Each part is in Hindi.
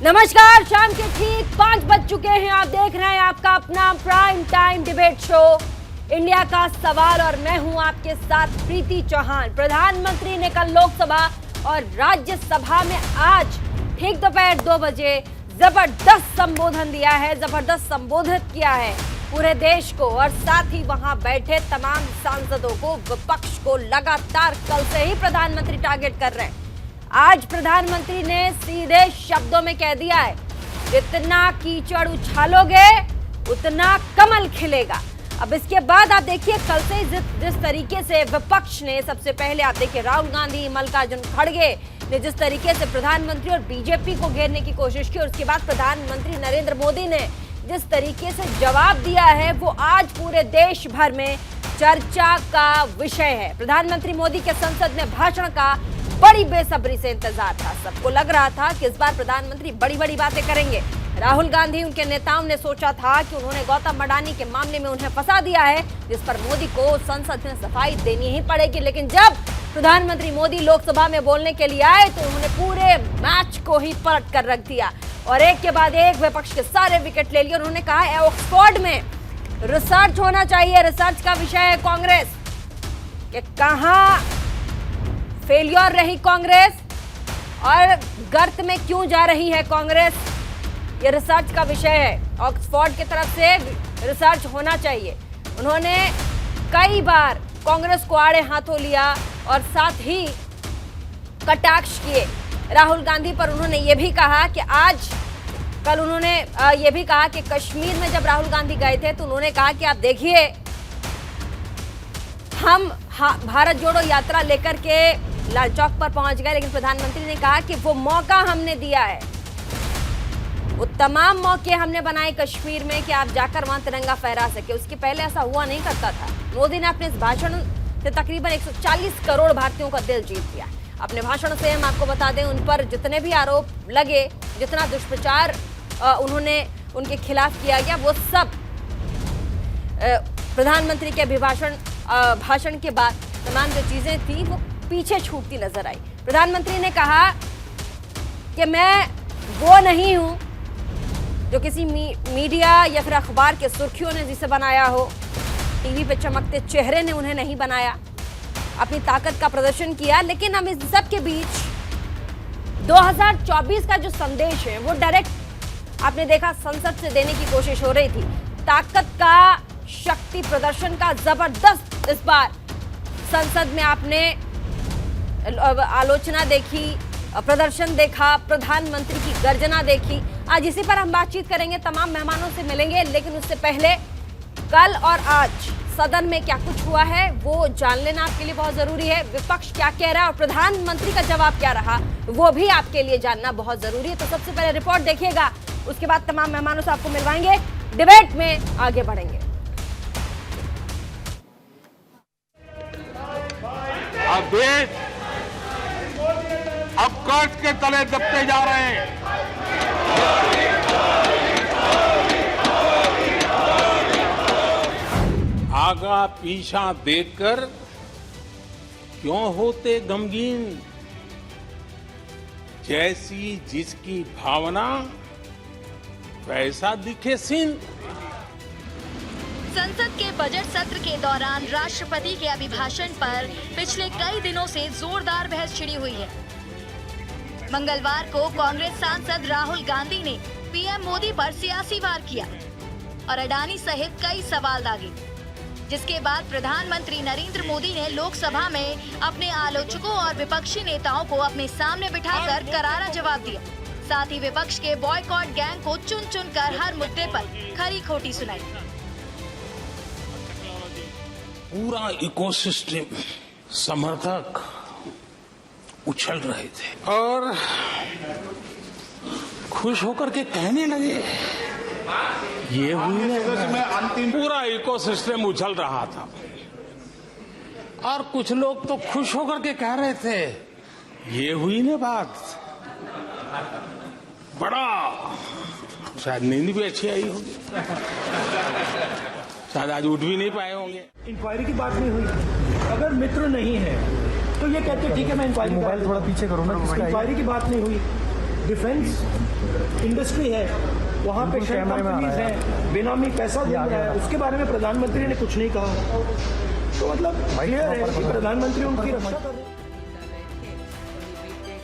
नमस्कार, शाम के ठीक 5 बज चुके हैं। आप देख रहे हैं आपका अपना prime time debate show India का सवाल और मैं हूं आपके साथ प्रीति चौहान। प्रधानमंत्री ने कल लोकसभा और राज्यसभा में आज ठीक दोपहर 2 बजे जबरदस्त संबोधन दिया है, जबरदस्त संबोधित किया है पूरे देश को और साथ ही वहां बैठे तमाम सांसदों को, विपक्ष को लगातार कल से ही प्रधानमंत्री टारगेट कर रहे हैं। आज प्रधानमंत्री ने सीधे शब्दों में कह दिया है, जितना कीचड़ उछालोगे उतना कमल खिलेगा। अब इसके बाद आप देखिए कल से जिस तरीके से विपक्ष ने, सबसे पहले आप देखिए राहुल गांधी, मल्लिकार्जुन खड़गे ने जिस तरीके से प्रधानमंत्री और बीजेपी को घेरने की कोशिश की और उसके बाद प्रधानमंत्री नरेंद्र मोदी ने जिस तरीके से जवाब दिया है, वो आज पूरे देश भर में चर्चा का विषय है। प्रधानमंत्री मोदी के संसद में भाषण का बड़ी बेसब्री से इंतजार था। सबको लग रहा था कि इस बार प्रधानमंत्री बड़ी बड़ी बातें करेंगे। राहुल गांधी, उनके नेताओं ने सोचा था कि उन्होंने गौतम अडानी के मामले में उन्हें फंसा दिया है, जिस पर मोदी को संसद में सफाई देनी ही पड़ेगी। लेकिन जब प्रधानमंत्री मोदी लोकसभा में बोलने के लिए आए तो उन्होंने पूरे मैच को ही पलट कर रख दिया और एक के बाद एक विपक्ष के सारे विकेट ले लिए। उन्होंने कहा ऑक्सफोर्ड में रिसर्च होना चाहिए, रिसर्च का विषय है कांग्रेस, कि कहां फेलियर रही कांग्रेस और गर्त में क्यों जा रही है कांग्रेस, ये रिसर्च का विषय है। ऑक्सफोर्ड की तरफ से रिसर्च होना चाहिए। उन्होंने कई बार कांग्रेस को आड़े हाथों लिया और साथ ही कटाक्ष किए राहुल गांधी पर। उन्होंने ये भी कहा कि कल उन्होंने ये भी कहा कि कश्मीर में जब राहुल गांधी गए थे तो उन्होंने कहा कि आप देखिए, हम भारत जोड़ो यात्रा लेकर के लाल चौक पर पहुंच गए, लेकिन प्रधानमंत्री ने कहा कि वो मौका हमने दिया है, वो तमाम मौके हमने बनाए कश्मीर में कि आप जाकर वहां तिरंगा फहरा सके। उसके पहले ऐसा हुआ नहीं करता था। मोदी ने अपने इस भाषण से तकरीबन 140 करोड़ भारतीयों का दिल जीत लिया। अपने भाषण से हम आपको बता दें, उन पर जितने भी आरोप लगे, जितना दुष्प्रचार उन्होंने उनके खिलाफ किया गया, वो सब प्रधानमंत्री के भाषण के बाद तमाम जो चीजें थी वो पीछे छूटती नजर आई। प्रधानमंत्री ने कहा कि मैं वो नहीं हूं जो किसी मीडिया या फिर अखबार के सुर्खियों ने जिसे बनाया हो, टीवी पे चमकते चेहरे ने उन्हें नहीं बनाया, अपनी ताकत का प्रदर्शन किया। लेकिन हम इस सब के बीच 2024 का जो संदेश है वो डायरेक्ट आपने देखा संसद से देने की कोशिश हो रही थी। ताकत का, शक्ति प्रदर्शन का जबरदस्त इस बार संसद में आपने आलोचना देखी, प्रदर्शन देखा, प्रधानमंत्री की गर्जना देखी। आज इसी पर हम बातचीत करेंगे, तमाम मेहमानों से मिलेंगे, लेकिन उससे पहले कल और आज सदन में क्या कुछ हुआ है वो जान लेना आपके लिए बहुत जरूरी है। विपक्ष क्या कह रहा है और प्रधानमंत्री का जवाब क्या रहा, वो भी आपके लिए जानना बहुत जरूरी है। तो सबसे पहले रिपोर्ट देखिएगा, उसके बाद तमाम मेहमानों से आपको मिलवाएंगे, डिबेट में आगे बढ़ेंगे। अब देश अब कर्ज के तले दबते जा रहे हैं। आगा पीछा देखकर क्यों होते गमगीन, जैसी जिसकी भावना वैसा दिखे सीन। संसद के बजट सत्र के दौरान राष्ट्रपति के अभिभाषण पर पिछले कई दिनों से जोरदार बहस छिड़ी हुई है। मंगलवार को कांग्रेस सांसद राहुल गांधी ने पीएम मोदी पर सियासी वार किया और अडानी सहित कई सवाल दागे, जिसके बाद प्रधानमंत्री नरेंद्र मोदी ने लोकसभा में अपने आलोचकों और विपक्षी नेताओं को अपने सामने बिठाकर करारा जवाब दिया। साथ ही विपक्ष के बॉयकॉट गैंग को चुन चुन कर हर मुद्दे पर खरी खोटी सुनाई। पूरा इकोसिस्टम समर्थक उछल रहे थे और खुश होकर के कहने लगे, ये हुई अंतिम। पूरा इकोसिस्टम उछल रहा था और कुछ लोग तो खुश होकर के कह रहे थे, ये हुई ना बात। बड़ा शायद नींद भी अच्छी आई होगी, शायद आज उठ भी नहीं पाए होंगे। इंक्वायरी की बात नहीं हुई। अगर मित्र नहीं है तो ये कहते ठीक है मैं इंक्वायरी, मोबाइल थोड़ा पीछे करो ना, इंक्वायरी की बात नहीं हुई। डिफेंस इंडस्ट्री है, वहाँ पे शेल कंपनीज हैं, बेनामी पैसा घूम रहा है, उसके बारे में प्रधानमंत्री ने कुछ नहीं कहा। तो मतलब क्लियर है कि प्रधानमंत्री उनकी रक्षा कर रहे हैं।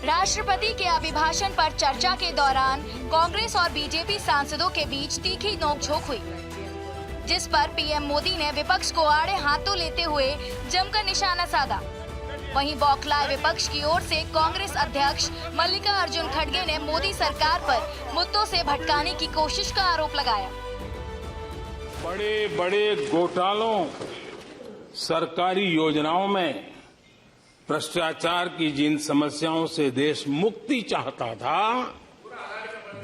राष्ट्रपति के अभिभाषण पर चर्चा के दौरान कांग्रेस और बीजेपी सांसदों के बीच तीखी नोकझोंक हुई, जिस पर पीएम मोदी ने विपक्ष को आड़े हाथों लेते हुए जमकर निशाना साधा। वहीं बौखलाए विपक्ष की ओर से कांग्रेस अध्यक्ष मल्लिकार्जुन खड़गे ने मोदी सरकार पर मुद्दों से भटकाने की कोशिश का आरोप लगाया। बड़े बड़े घोटालों, सरकारी योजनाओं में भ्रष्टाचार की जिन समस्याओं से देश मुक्ति चाहता था,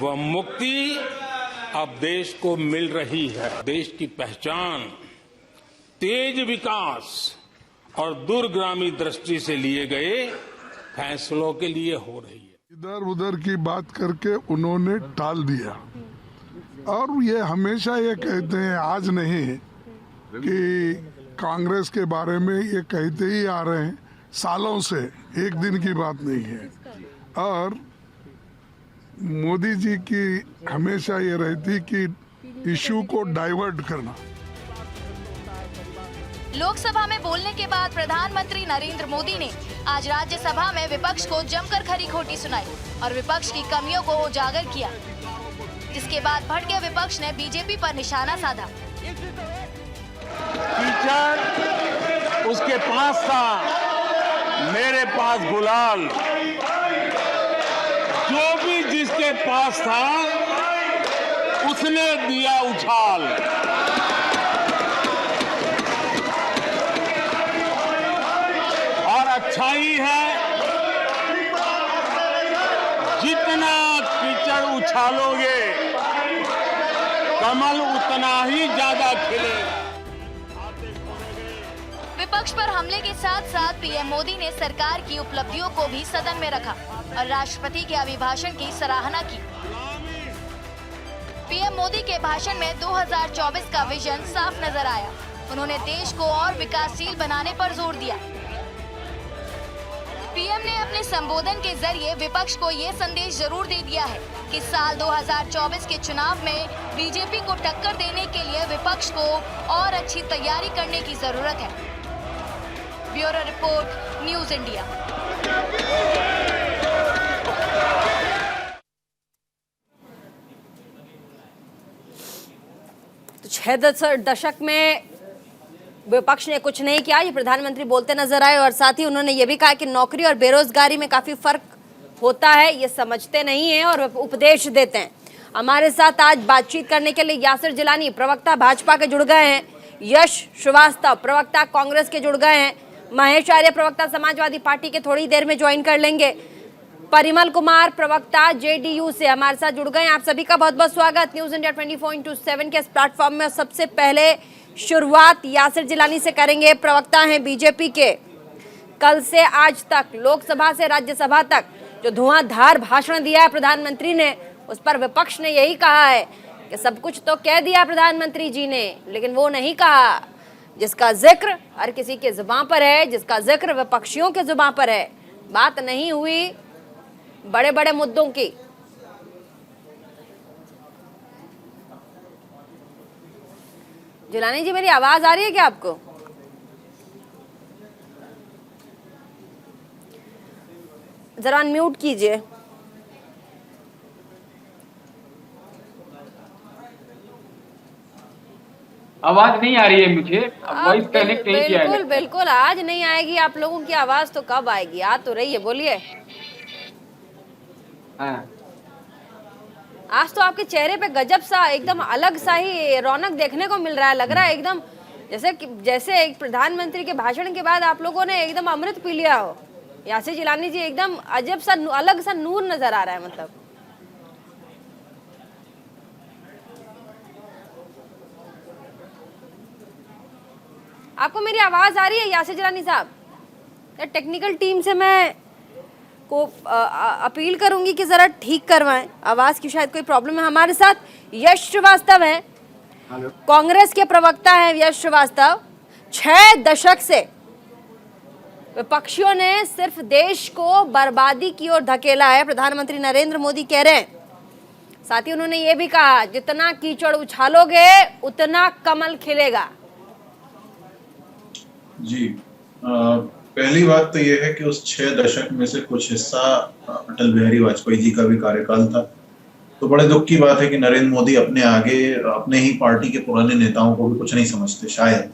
वह मुक्ति अब देश को मिल रही है। देश की पहचान तेज विकास और दूरगामी दृष्टि से लिए गए फैसलों के लिए हो रही है। इधर उधर की बात करके उन्होंने टाल दिया, और ये हमेशा ये कहते हैं, आज नहीं कि कांग्रेस के बारे में ये कहते ही आ रहे हैं सालों से, एक दिन की बात नहीं है। और मोदी जी की हमेशा ये रहती कि इशू को डाइवर्ट करना। लोकसभा में बोलने के बाद प्रधानमंत्री नरेंद्र मोदी ने आज राज्यसभा में विपक्ष को जमकर खरी खोटी सुनाई और विपक्ष की कमियों को उजागर किया, जिसके बाद भड़के विपक्ष ने बीजेपी पर निशाना साधा। कीचड़ उसके पास था, मेरे पास गुलाल। जो भी जिसके पास था उसने दिया उछाल। और अच्छा ही है, जितना कीचड़ उछालोगे कमल उतना ही ज्यादा खिलेगा। विपक्ष पर हमले के साथ साथ पीएम मोदी ने सरकार की उपलब्धियों को भी सदन में रखा और राष्ट्रपति के अभिभाषण की सराहना की। पीएम मोदी के भाषण में 2024 का विजन साफ नजर आया। उन्होंने देश को और विकासशील बनाने पर जोर दिया। पीएम ने अपने संबोधन के जरिए विपक्ष को ये संदेश जरूर दे दिया है कि साल 2024 के चुनाव में बीजेपी को टक्कर देने के लिए विपक्ष को और अच्छी तैयारी करने की जरूरत है। Bureau report, news India. तो 6 दशक में विपक्ष ने कुछ नहीं किया, ये प्रधानमंत्री बोलते नजर आए। और साथ ही उन्होंने ये भी कहा कि नौकरी और बेरोजगारी में काफी फर्क होता है, ये समझते नहीं है और उपदेश देते हैं। हमारे साथ आज बातचीत करने के लिए यासिर जिलानी प्रवक्ता भाजपा के जुड़ गए हैं, यश श्रीवास्तव प्रवक्ता कांग्रेस के जुड़ गए हैं, महेश आर्य प्रवक्ता समाजवादी पार्टी के थोड़ी देर में ज्वाइन कर लेंगे, परिमल कुमार प्रवक्ता जेडीयू से हमारे साथ जुड़ गए हैं। आप सभी का बहुत बहुत स्वागत न्यूज इंडिया 24/7 के इस प्लेटफॉर्म में। सबसे पहले शुरुआत यासिर जिलानी से करेंगे, प्रवक्ता हैं बीजेपी के। कल से आज तक लोकसभा से राज्यसभा तक जो धुआंधार भाषण दिया है प्रधानमंत्री ने, उस पर विपक्ष ने यही कहा है कि सब कुछ तो कह दिया प्रधानमंत्री जी ने, लेकिन वो नहीं कहा जिसका जिक्र हर किसी के जुबान पर है, जिसका जिक्र विपक्षियों के जुबान पर है। बात नहीं हुई बड़े बड़े मुद्दों की। जिलानी जी, मेरी आवाज आ रही है क्या आपको? जरा अनम्यूट कीजिए। आवाज नहीं आ रही है मुझे, वॉइस कनेक्ट नहीं किया है। बिल्कुल बिल्कुल, आज नहीं आएगी आप लोगों की आवाज तो कब आएगी? आ तो रही है, बोलिए। हाँ। आज तो आपके चेहरे पे गजब सा एकदम अलग सा ही रौनक देखने को मिल रहा है। लग रहा है एकदम जैसे एक प्रधानमंत्री के भाषण के बाद आप लोगों ने एकदम अमृत पी लिया हो। यासिर जिलानी जी, एकदम अजब सा अलग सा नूर नजर आ रहा है। मतलब आपको मेरी आवाज आ रही है यासिर जिलानी साहब? टेक्निकल टीम से मैं को अपील करूंगी कि जरा ठीक करवाएं, आवाज की शायद कोई प्रॉब्लम है। हमारे साथ यश श्रीवास्तव हैं, कांग्रेस के प्रवक्ता हैं यश श्रीवास्तव। 6 दशक से विपक्षियों ने सिर्फ देश को बर्बादी की ओर धकेला है, प्रधानमंत्री नरेंद्र मोदी कह रहे हैं। साथ ही उन्होंने ये भी कहा, जितना कीचड़ उछालोगे उतना कमल खिलेगा। जी, पहली बात तो यह है कि उस 6 दशक में से कुछ हिस्सा अटल बिहारी वाजपेयी जी का भी कार्यकाल था। तो बड़े दुख की बात है कि नरेंद्र मोदी अपने आगे अपने ही पार्टी के पुराने नेताओं को भी कुछ नहीं समझते शायद।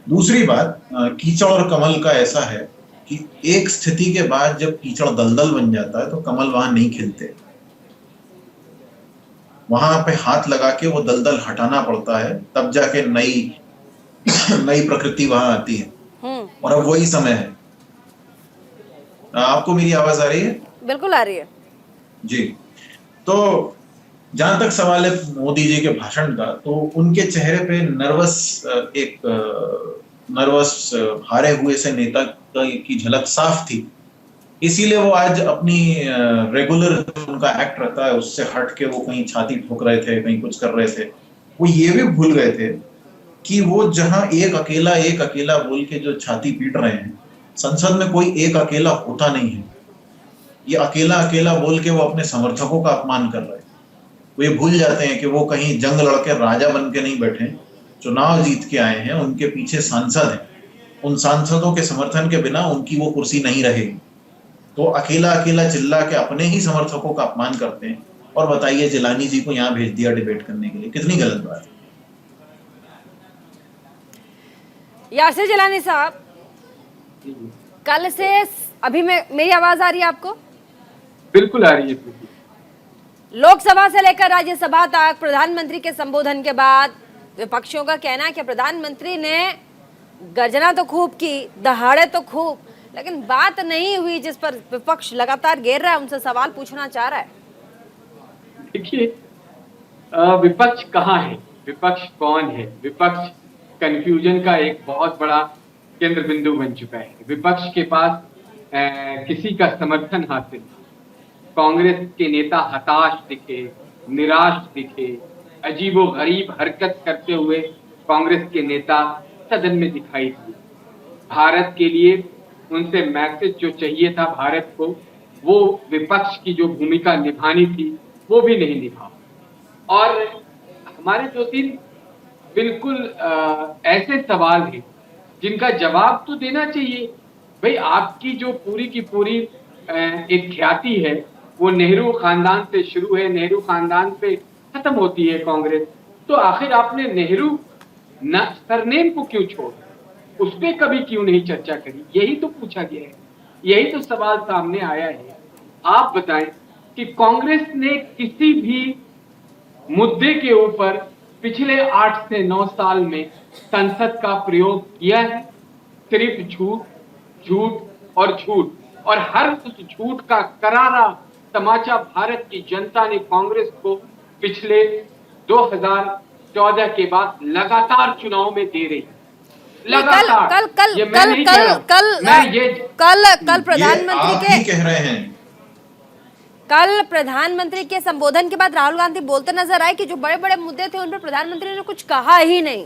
दूसरी बात, कीचड़ और कमल का ऐसा है कि एक स्थिति के बाद जब कीचड़ दलदल बन जाता है तो कमल वहां नहीं खिलते। वहां पे हाथ लगा के वो दलदल हटाना पड़ता है, तब जाके नई प्रकृति वहां आती है। और अब वही समय है। आपको मेरी आवाज आ रही है? बिल्कुल आ रही है जी। तो जहां तक सवाल है मोदी जी के भाषण का, तो उनके चेहरे पे नर्वस हारे हुए से नेता की झलक साफ थी। इसीलिए वो आज अपनी रेगुलर उनका एक्ट रहता है उससे हट के वो कहीं छाती ठोक रहे थे, कहीं कुछ कर रहे थे। वो ये भी भूल गए थे कि वो जहां एक अकेला बोल के जो छाती पीट रहे हैं, संसद में कोई एक अकेला होता नहीं है। ये अकेला बोल के वो अपने समर्थकों का अपमान कर रहे हैं। वो ये भूल जाते हैं कि वो कहीं जंग लड़के राजा बन के नहीं बैठे, चुनाव जीत के आए हैं, उनके पीछे सांसद हैं। उन सांसदों के समर्थन के बिना उनकी वो कुर्सी नहीं रहेगी। तो अकेला चिल्ला के अपने ही समर्थकों का अपमान करते हैं। और बताइए, जिलानी जी को यहाँ भेज दिया डिबेट करने के लिए, कितनी गलत बात है। यासिर जिलानी साहब, कल से अभी मेरी आवाज आ रही है आपको? बिल्कुल आ रही है। लोकसभा से लेकर राज्यसभा तक प्रधानमंत्री के संबोधन के बाद विपक्षियों का कहना है कि प्रधानमंत्री ने गर्जना तो खूब की, दहाड़े तो खूब, लेकिन बात नहीं हुई जिस पर विपक्ष लगातार घेर रहा है। उनसे सवाल पूछना चाह रहा है। देखिए, विपक्ष कहाँ है, विपक्ष कौन है? विपक्ष कंफ्यूजन का एक बहुत बड़ा केंद्र बिंदु बन चुका है। विपक्ष के पास किसी का समर्थन हासिल, कांग्रेस के नेता हताश दिखे, निराश दिखे, अजीबोगरीब हरकत करते हुए कांग्रेस के नेता सदन में दिखाई दिए। भारत के लिए उनसे मैसेज जो चाहिए था भारत को, वो विपक्ष की जो भूमिका निभानी थी वो भी नहीं निभा। और हमारे 2-3 बिल्कुल ऐसे सवाल हैं जिनका जवाब तो देना चाहिए। भाई, आपकी जो पूरी की पूरी एक ख्याति है वो नेहरू खानदान से शुरू है, नेहरू खानदान पे खत्म होती है कांग्रेस। तो आखिर आपने नेहरू सरनेम को क्यों छोड़ा, उस पर कभी क्यों नहीं चर्चा करी? यही तो पूछा गया है, यही तो सवाल सामने आया है। आप बताएं कि कांग्रेस ने किसी भी मुद्दे के ऊपर पिछले 8 से 9 साल में संसद का प्रयोग किया है? सिर्फ झूठ और झूठ, और हर उस झूठ का करारा तमाचा भारत की जनता ने कांग्रेस को पिछले 2014 के बाद लगातार चुनाव में दे रही। कल प्रधानमंत्री के कह रहे हैं, कल प्रधानमंत्री के संबोधन के बाद राहुल गांधी बोलते नजर आए कि जो बड़े बड़े मुद्दे थे उन पर प्रधानमंत्री ने कुछ कहा ही नहीं।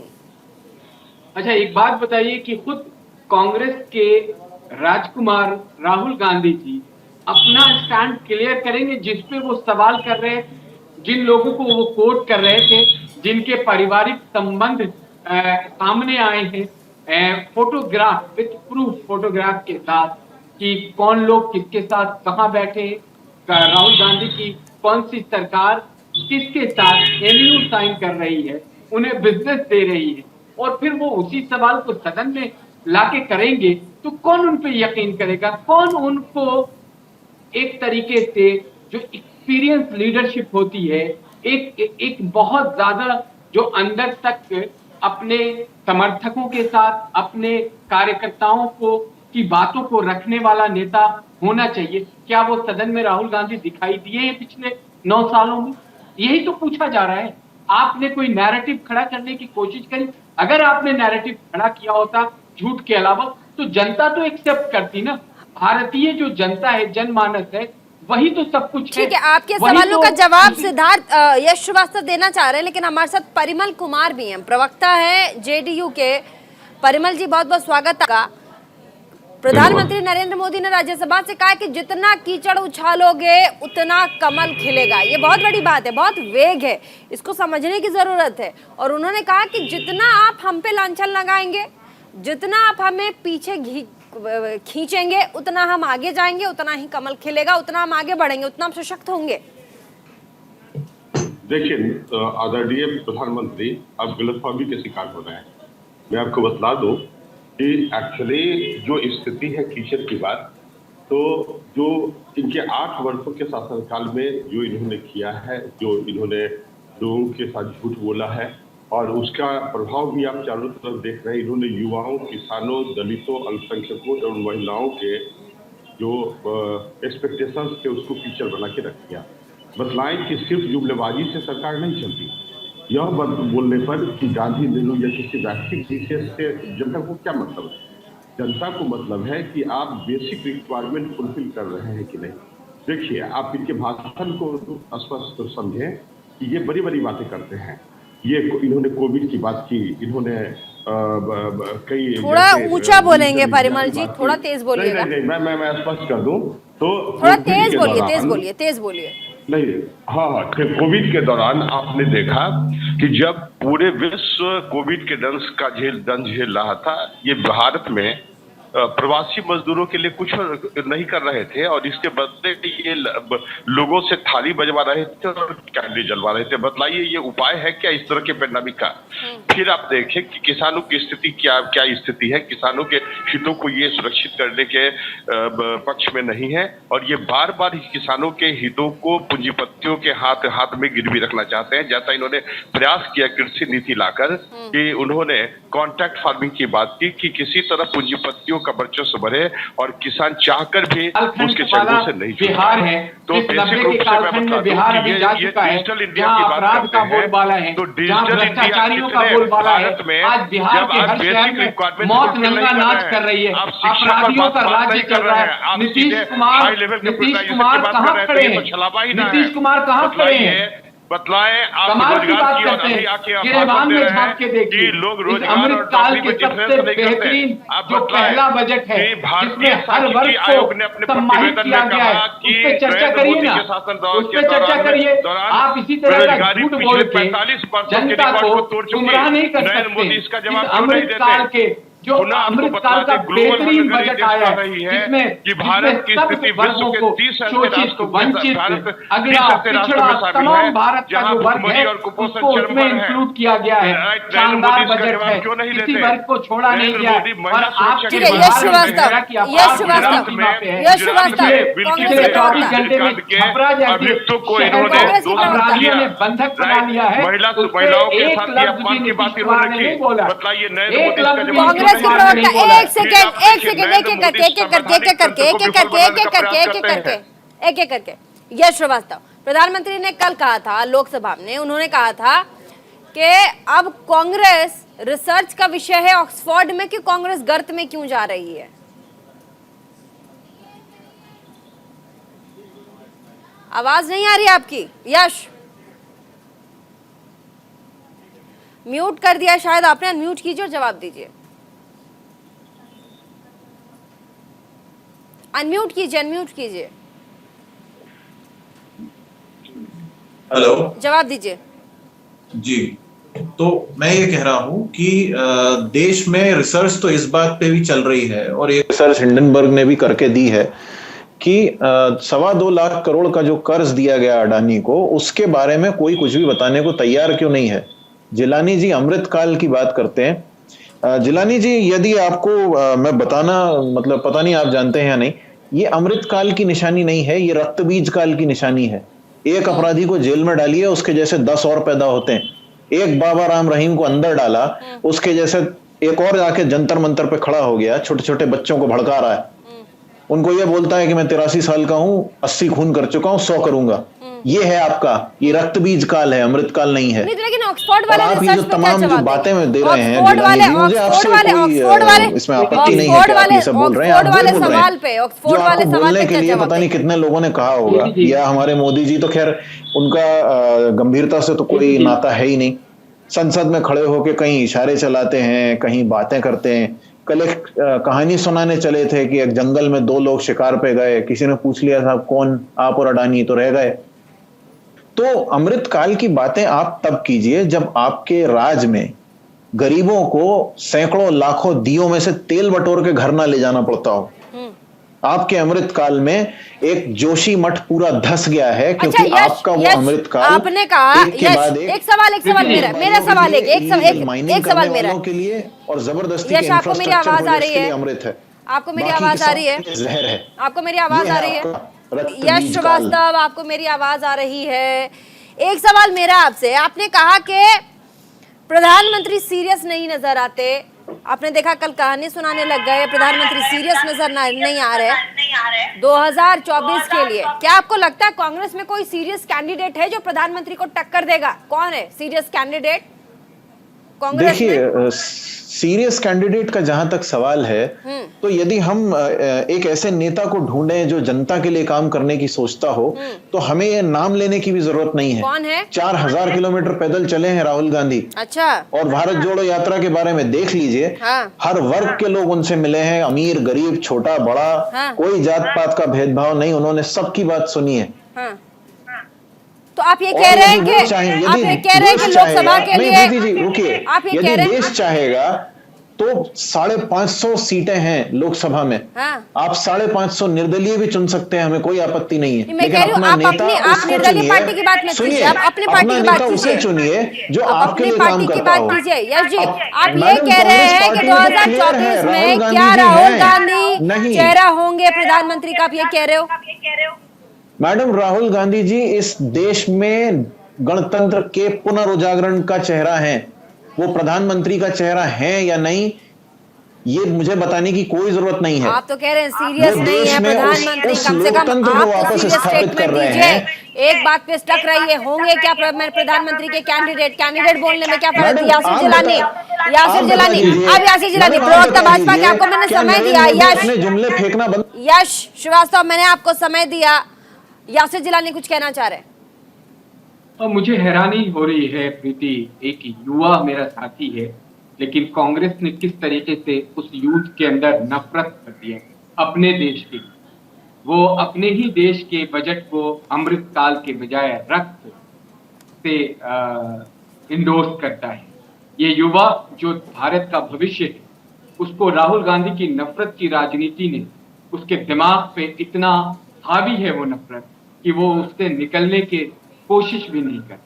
अच्छा, एक बात बताइए कि खुद कांग्रेस के राजकुमार राहुल गांधी जी अपना स्टैंड क्लियर करेंगे जिसपे वो सवाल कर रहे हैं, जिन लोगों को वो कोट कर रहे थे, जिनके पारिवारिक संबंध सामने आए हैं, फोटोग्राफ विद प्रूफ, फोटोग्राफ के साथ कि कौन लोग किसके साथ कहां बैठे, राहुल गांधी की कौन सी सरकार किसके साथ एमयू साइन कर रही है, उन्हें बिजनेस दे रही है, और फिर वो उसी सवाल को सदन में लाके करेंगे तो कौन उन पे यकीन करेगा? कौन उनको एक तरीके से जो एक्सपीरियंस लीडरशिप होती है, एक बहुत ज्यादा जो अंदर तक अपने समर्थकों के साथ अपने कार्यकर्ताओं को की बातों को रखने वाला नेता होना चाहिए, क्या वो सदन में राहुल गांधी दिखाई दिए हैं पिछले 9 सालों में? यही तो पूछा जा रहा है। आपने कोई नैरेटिव खड़ा करने की कोशिश करी? अगर आपने नैरेटिव खड़ा किया होता झूठ के अलावा तो जनता तो एक्सेप्ट करती ना। भारतीय जो जनता है, जनमानस है, वही तो सब कुछ है। ठीक है, आपके सवालों का जवाब सिद्धार्थ यश श्रीवास्तव देना चाह रहे हैं, लेकिन हमारे साथ परिमल कुमार भी हैं, प्रवक्ता है जेडीयू के। परिमल जी, बहुत बहुत स्वागत आपका। प्रधानमंत्री नरेंद्र मोदी ने राज्यसभा से कहा कि जितना कीचड़ उछालोगे उतना कमल खिलेगा। ये बहुत बड़ी बात है, बहुत वेग है, इसको समझने की जरूरत है। और उन्होंने कहा कि जितना आप हम पे लांछन लगाएंगे, जितना आप हमें पीछे खींचेंगे, उतना हम आगे जाएंगे, उतना ही कमल खिलेगा, उतना हम आगे बढ़ेंगे, उतना हम सशक्त होंगे। देखिए आदरणीय प्रधानमंत्री अब गलतफहमी के शिकार हो रहे हैं। मैं आपको बतला दूं कि एक्चुअली जो स्थिति है कीचड़ की बात, तो जो इनके 8 वर्षों के शासनकाल में जो इन्होंने किया है, जो इन्होंने लोगों के साथ झूठ बोला है, और उसका प्रभाव भी आप चारों तरफ देख रहे हैं। इन्होंने युवाओं, किसानों, दलितों, अल्पसंख्यकों और महिलाओं के जो एक्सपेक्टेशंस थे उसको कीचड़ बना के रख दिया। बतलाएं कि सिर्फ जुमलेबाजी से सरकार नहीं चलती। यह बोलने पर कि गांधी नेहरू या किसी व्यक्ति विशेष से जनता को क्या मतलब है? जनता को मतलब है कि आप बेसिक रिक्वायरमेंट फुलफिल कर रहे हैं कि नहीं। देखिए, आप इनके भाषण को स्पष्ट समझें कि ये बड़ी बड़ी बातें करते हैं। ये इन्होंने कोविड की बात की, इन्होंने कई थोड़ा ऊंचा बोलेंगे परिमल जी, थोड़ा तेज बोलिएगा। नहीं, मैं स्पष्ट कर दूं तो थोड़ा तेज बोलिए, तेज बोलिए। नहीं, हाँ, कोविड के दौरान आपने देखा कि जब पूरे विश्व कोविड के दंश झेल रहा था, ये भारत में प्रवासी मजदूरों के लिए कुछ नहीं कर रहे थे, और इसके बदले ये लोगों से थाली बजवा रहे थे और कैंडल जलवा रहे थे। बतलाइए, ये उपाय है क्या इस तरह के पैंडेमिक का? फिर आप देखें कि किसानों की स्थिति क्या स्थिति है। किसानों के हितों को ये सुरक्षित करने के पक्ष में नहीं है, और ये बार बार किसानों के हितों को पूंजीपतियों के हाथ में गिरवी रखना चाहते हैं। जैसा इन्होंने प्रयास किया कृषि नीति लाकर कि उन्होंने कॉन्ट्रैक्ट फार्मिंग की बात की कि किसी तरह पूंजीपतियों का वर्चस्व बढ़े और किसान चाहकर भी उसके चंगुल से नहीं छूटे। बिहार है तो बेसिक रूप से मैं बता दूं कि ये डिजिटल इंडिया की बात करते हैं, तो डिजिटल इंडिया कितने भारत में जब आप बेसिक रिक्वायरमेंट मौत नंगा नाच कर रही है, आप शिक्षा पर बात नहीं कर रहे हैं, आप नीतीश कुमार कहाँ खड़े हैं? नीतीश कुमार कहाँ खड़े हैं? बतलाएं, आप रोजगार की और अभी आके गिरेबान में झांक के देखिए, लोग रोजगार अमृत और काल नौकरी के में सबसे बेहतरीन जो पहला बजट है, जिसमें हर वर्ग को सम्मानित किया गया है, उस पर चर्चा करिए ना, उस पर चर्चा करिए। आप इसी तरह का झूठ बोल के जनता को गुमराह नहीं कर सकते। इस अमृत काल के जो अमृत काल का बेहतरीन बजट आया है, जिसमें कि भारत की स्थिति विश्व के 30 शोषित, वंचित, अगड़ा, पिछड़ा तमाम भारत का जो वर्ग है उसको उसमें इंक्लूड किया गया है। शानदार बजट है, किसी वर्ग को छोड़ा नहीं गया है। और आपके अपराधियों ने बंधक बना लिया है, एक लफ्ज भी नीतीश कुमार ने नहीं बोला। एक लफ्ज भी कांग्रेस के प्रवक्ता एक सेकंड एक एक करके यश श्रीवास्तव, प्रधानमंत्री ने कल कहा था लोकसभा में, उन्होंने कहा था कि अब कांग्रेस रिसर्च का विषय है ऑक्सफोर्ड में कि कांग्रेस गर्त में क्यों जा रही है। आवाज नहीं आ रही आपकी यश, म्यूट कर दिया शायद आपने, अनम्यूट कीजिए और जवाब दीजिए। अनम्यूट कीजिए। हेलो, जवाब दीजिए जी। तो मैं ये कह रहा हूं कि देश में रिसर्च तो इस बात पे भी चल रही है, और ये रिसर्च हिंडनबर्ग ने भी करके दी है कि 2.25 लाख करोड़ का जो कर्ज दिया गया अडानी को, उसके बारे में कोई कुछ भी बताने को तैयार क्यों नहीं है। जिलानी जी अमृतकाल की बात करते हैं। जिलानी जी, यदि आपको मैं बताना, मतलब पता नहीं आप जानते हैं या नहीं, ये अमृतकाल की निशानी नहीं है, ये रक्तबीज काल की निशानी है। एक अपराधी को जेल में डालिए, उसके जैसे 10 और पैदा होते हैं। एक बाबा राम रहीम को अंदर डाला, उसके जैसे एक और जाके जंतर मंतर पे खड़ा हो गया, छोटे छोटे बच्चों को भड़का रहा है, उनको ये बोलता है कि मैं 83 साल का हूं, 80 खून कर चुका हूं, 100 करूंगा। ये है आपका, ये रक्त बीज काल है, अमृत काल नहीं है। लेकिन ऑक्सफोर्ड वाले आप ये जो तमाम जो बातें में दे रहे हैं, मुझे आपसे कोई इसमें आपत्ति नहीं है कि आप ये सब बोल रहे हैं। आप बोल रहे हैं जो आपको बोलने के लिए पता नहीं कितने लोगों ने कहा होगा, या हमारे मोदी जी तो खैर उनका गंभीरता से तो कोई नाता है ही नहीं। संसद में खड़े होकर कहीं इशारे चलाते हैं, कहीं बातें करते हैं, कल एक कहानी सुनाने चले थे कि एक जंगल में दो लोग शिकार पे गए, किसी ने पूछ लिया था कौन, आप और अडानी, तो रह गए। तो अमृतकाल की बातें आप तब कीजिए जब आपके राज में गरीबों को सैकड़ों लाखों दियों में से तेल बटोर के घर ना ले जाना पड़ता हो। आपके अमृतकाल में एक जोशी मठ पूरा धस गया है, क्योंकि आपका वो अमृतकाल आपने कहा एक सवाल मेरा सवाल मेरा के लिए और जबरदस्ती यश, आपको मेरी आवाज आ रही है? अमृत है। आपको मेरी आवाज आ रही है? जहर है। आपको मेरी आवाज आ रही है? यश श्रीवास्तव, आपको मेरी आवाज आ रही है? एक सवाल मेरा आपसे, आपने कहा कि प्रधानमंत्री सीरियस नहीं नजर आते। आपने देखा कल कहानी सुनाने लग गए, प्रधानमंत्री सीरियस नजर नहीं आ रहे 2024 के लिए। क्या आपको लगता है कांग्रेस में कोई सीरियस कैंडिडेट है जो प्रधानमंत्री को टक्कर देगा? कौन है सीरियस कैंडिडेट कांग्रेस में? देखिए, सीरियस कैंडिडेट का जहां तक सवाल है, तो यदि हम एक ऐसे नेता को ढूंढें जो जनता के लिए काम करने की सोचता हो, तो हमें ये नाम लेने की भी जरूरत नहीं है। कौन है? 4000 किलोमीटर पैदल चले हैं राहुल गांधी। अच्छा। और भारत जोड़ो यात्रा के बारे में देख लीजिए। हाँ। हर वर्ग के लोग उनसे मिले हैं, अमीर गरीब छोटा बड़ा। हाँ। कोई जात पात का भेदभाव नहीं, उन्होंने सबकी बात सुनी है। हाँ। तो आप ये कह रहे हैं कि लोकसभा के लिए, रुकिए, आप ये कह यदि रहे हैं देश चाहेगा तो 550 सीटें हैं लोकसभा में। हाँ। आप 550 निर्दलीय भी चुन सकते हैं, हमें कोई आपत्ति नहीं है। मैं कह रही हूँ, आप निर्दलीय पार्टी की बात मत कीजिए, आप अपनी पार्टी की बात कीजिए। चुनिए जो आपके लिए पार्टी की बात कीजिए। यश जी, आप ये कह रहे हैं कि 2024 में क्या राहुल गांधी चेहरा होंगे प्रधानमंत्री का? आप ये कह रहे हो? मैडम, राहुल गांधी जी इस देश में गणतंत्र के पुनर्जागरण का चेहरा है। वो प्रधानमंत्री का चेहरा है या नहीं, ये मुझे बताने की कोई जरूरत नहीं है। आप तो कह रहे हैं सीरियस नहीं है प्रधानमंत्री, कम से कम आप तो सीरियस स्टेटमेंट दीजिए। एक बात पे स्टक रहिए, होंगे क्या प्रधानमंत्री के कैंडिडेट बोलने में क्या फर्क? यासिर जिलानी, अब यासिर जिलानी प्रवक्ता भाजपा के, आपको मैंने समय दिया। यश, जुमले फेंकना बंद। यश श्रीवास्तव, मैंने आपको समय दिया। यासिर जिलानी कुछ कहना चाह रहे हैं? और मुझे हैरानी हो रही है प्रीति, एक युवा मेरा साथी है, लेकिन कांग्रेस ने किस तरीके से उस यूथ के अंदर नफरत कर दिया अपने देश की। वो अपने ही देश के बजट को अमृतकाल के बजाय रक्त से इंडोर्स करता है। ये युवा जो भारत का भविष्य है, उसको राहुल गांधी की नफरत की राजनीति ने, उसके दिमाग पे इतना हावी है वो नफरत कि वो उससे निकलने के कोशिश भी नहीं कर।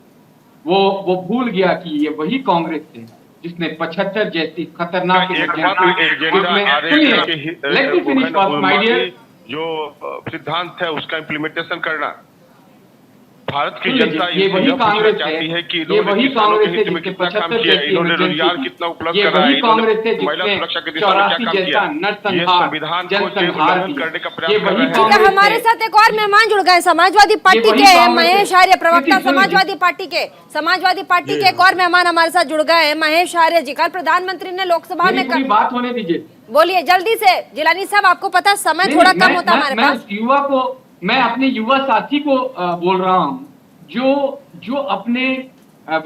वो भूल गया कि ये वही कांग्रेस है जिसने 75 जैसी खतरनाक जो सिद्धांत है उसका इम्प्लीमेंटेशन करना। भारत की जनता ये वही कांग्रेस चाहती है कि ये वही कांग्रेस है जिसने 75 जैसी रोजगार कितना उपलब्ध ये करा है, वही कांग्रेस है महिला जिसने सुरक्षा के दिशा में क्या 84 काम जैसा किया, नरसंहार संविधान जनसंहार करने का ये प्रयास कर वही रहे हैं। ठीक है, हमारे साथ एक और मेहमान जुड़ गए, समाजवादी पार्टी के हैं महेश आर्य, प्रवक्ता समाजवादी पार्टी के एक और मेहमान हमारे साथ जुड़ गए हैं, महेश आर्य जी। कल प्रधानमंत्री ने लोकसभा में बात होने दीजिए, बोलिए जल्दी से। जिलानी साहब, आपको पता समय थोड़ा कम होता है हमारे पास। मैं अपने युवा साथी को बोल रहा हूँ जो अपने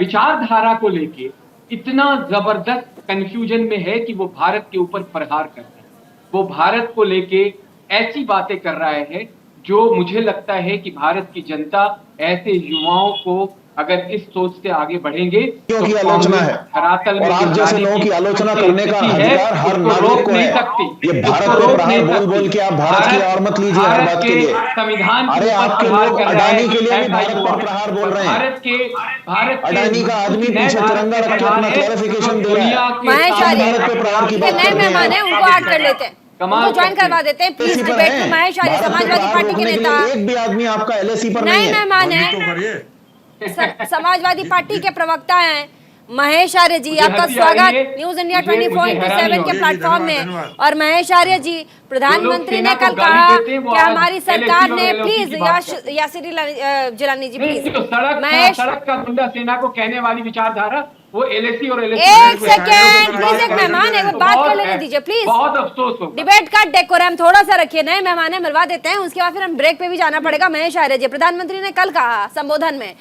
विचारधारा को लेके इतना जबरदस्त कंफ्यूजन में है कि वो भारत के ऊपर प्रहार कर रहा है। वो भारत को लेके ऐसी बातें कर रहा है जो मुझे लगता है कि भारत की जनता ऐसे युवाओं को अगर इस सोच से आगे बढ़ेंगे तो की आलोचना है, और आप जैसे लोगों की आलोचना करने का अधिकार हर नागरिक को है। ये भारत पे प्रहार बोल के आप भारत की और मत लीजिए हर बात के लिए। संविधान, अरे आपके लोग अडानी के लिए भी भारत पर प्रहार बोल रहे हैं। अडानी का आदमी पीछे तिरंगा रख के अपना क्लैरिफिकेशन दे रहा है। महेश आर्य भारत पे प्रहार की बात नए मेहमान है, उनको ऐड कर लेते हैं, उनको ज्वाइन करवा देते हैं प्लीज डिबेट में। महेश आर्य समाजवादी पार्टी के नेता, एक भी आदमी आपका एलएसी पर नहीं नए है। मेहमान है, समाजवादी पार्टी के प्रवक्ता हैं महेश आर्य जी। आपका स्वागत न्यूज इंडिया 24/7 के प्लेटफॉर्म में। और महेश आर्य जी, प्रधानमंत्री ने कल कहा कि हमारी सरकार ने, प्लीज यासिर जिलानी जी प्लीज, महेश, सड़क का गुंडा सेना को कहने वाली विचारधारा वो एलएसी और एक सेकेंड प्लीज, एक मेहमान है, वो बात कर लेने दीजिए प्लीज। बहुत अफसोस हो, डिबेट का डेकोरम थोड़ा सा रखिए, नए मेहमान है, मिलवा देते हैं, उसके बाद फिर हम ब्रेक पे भी जाना पड़ेगा। महेश आर्य जी, प्रधानमंत्री ने कल कहा संबोधन में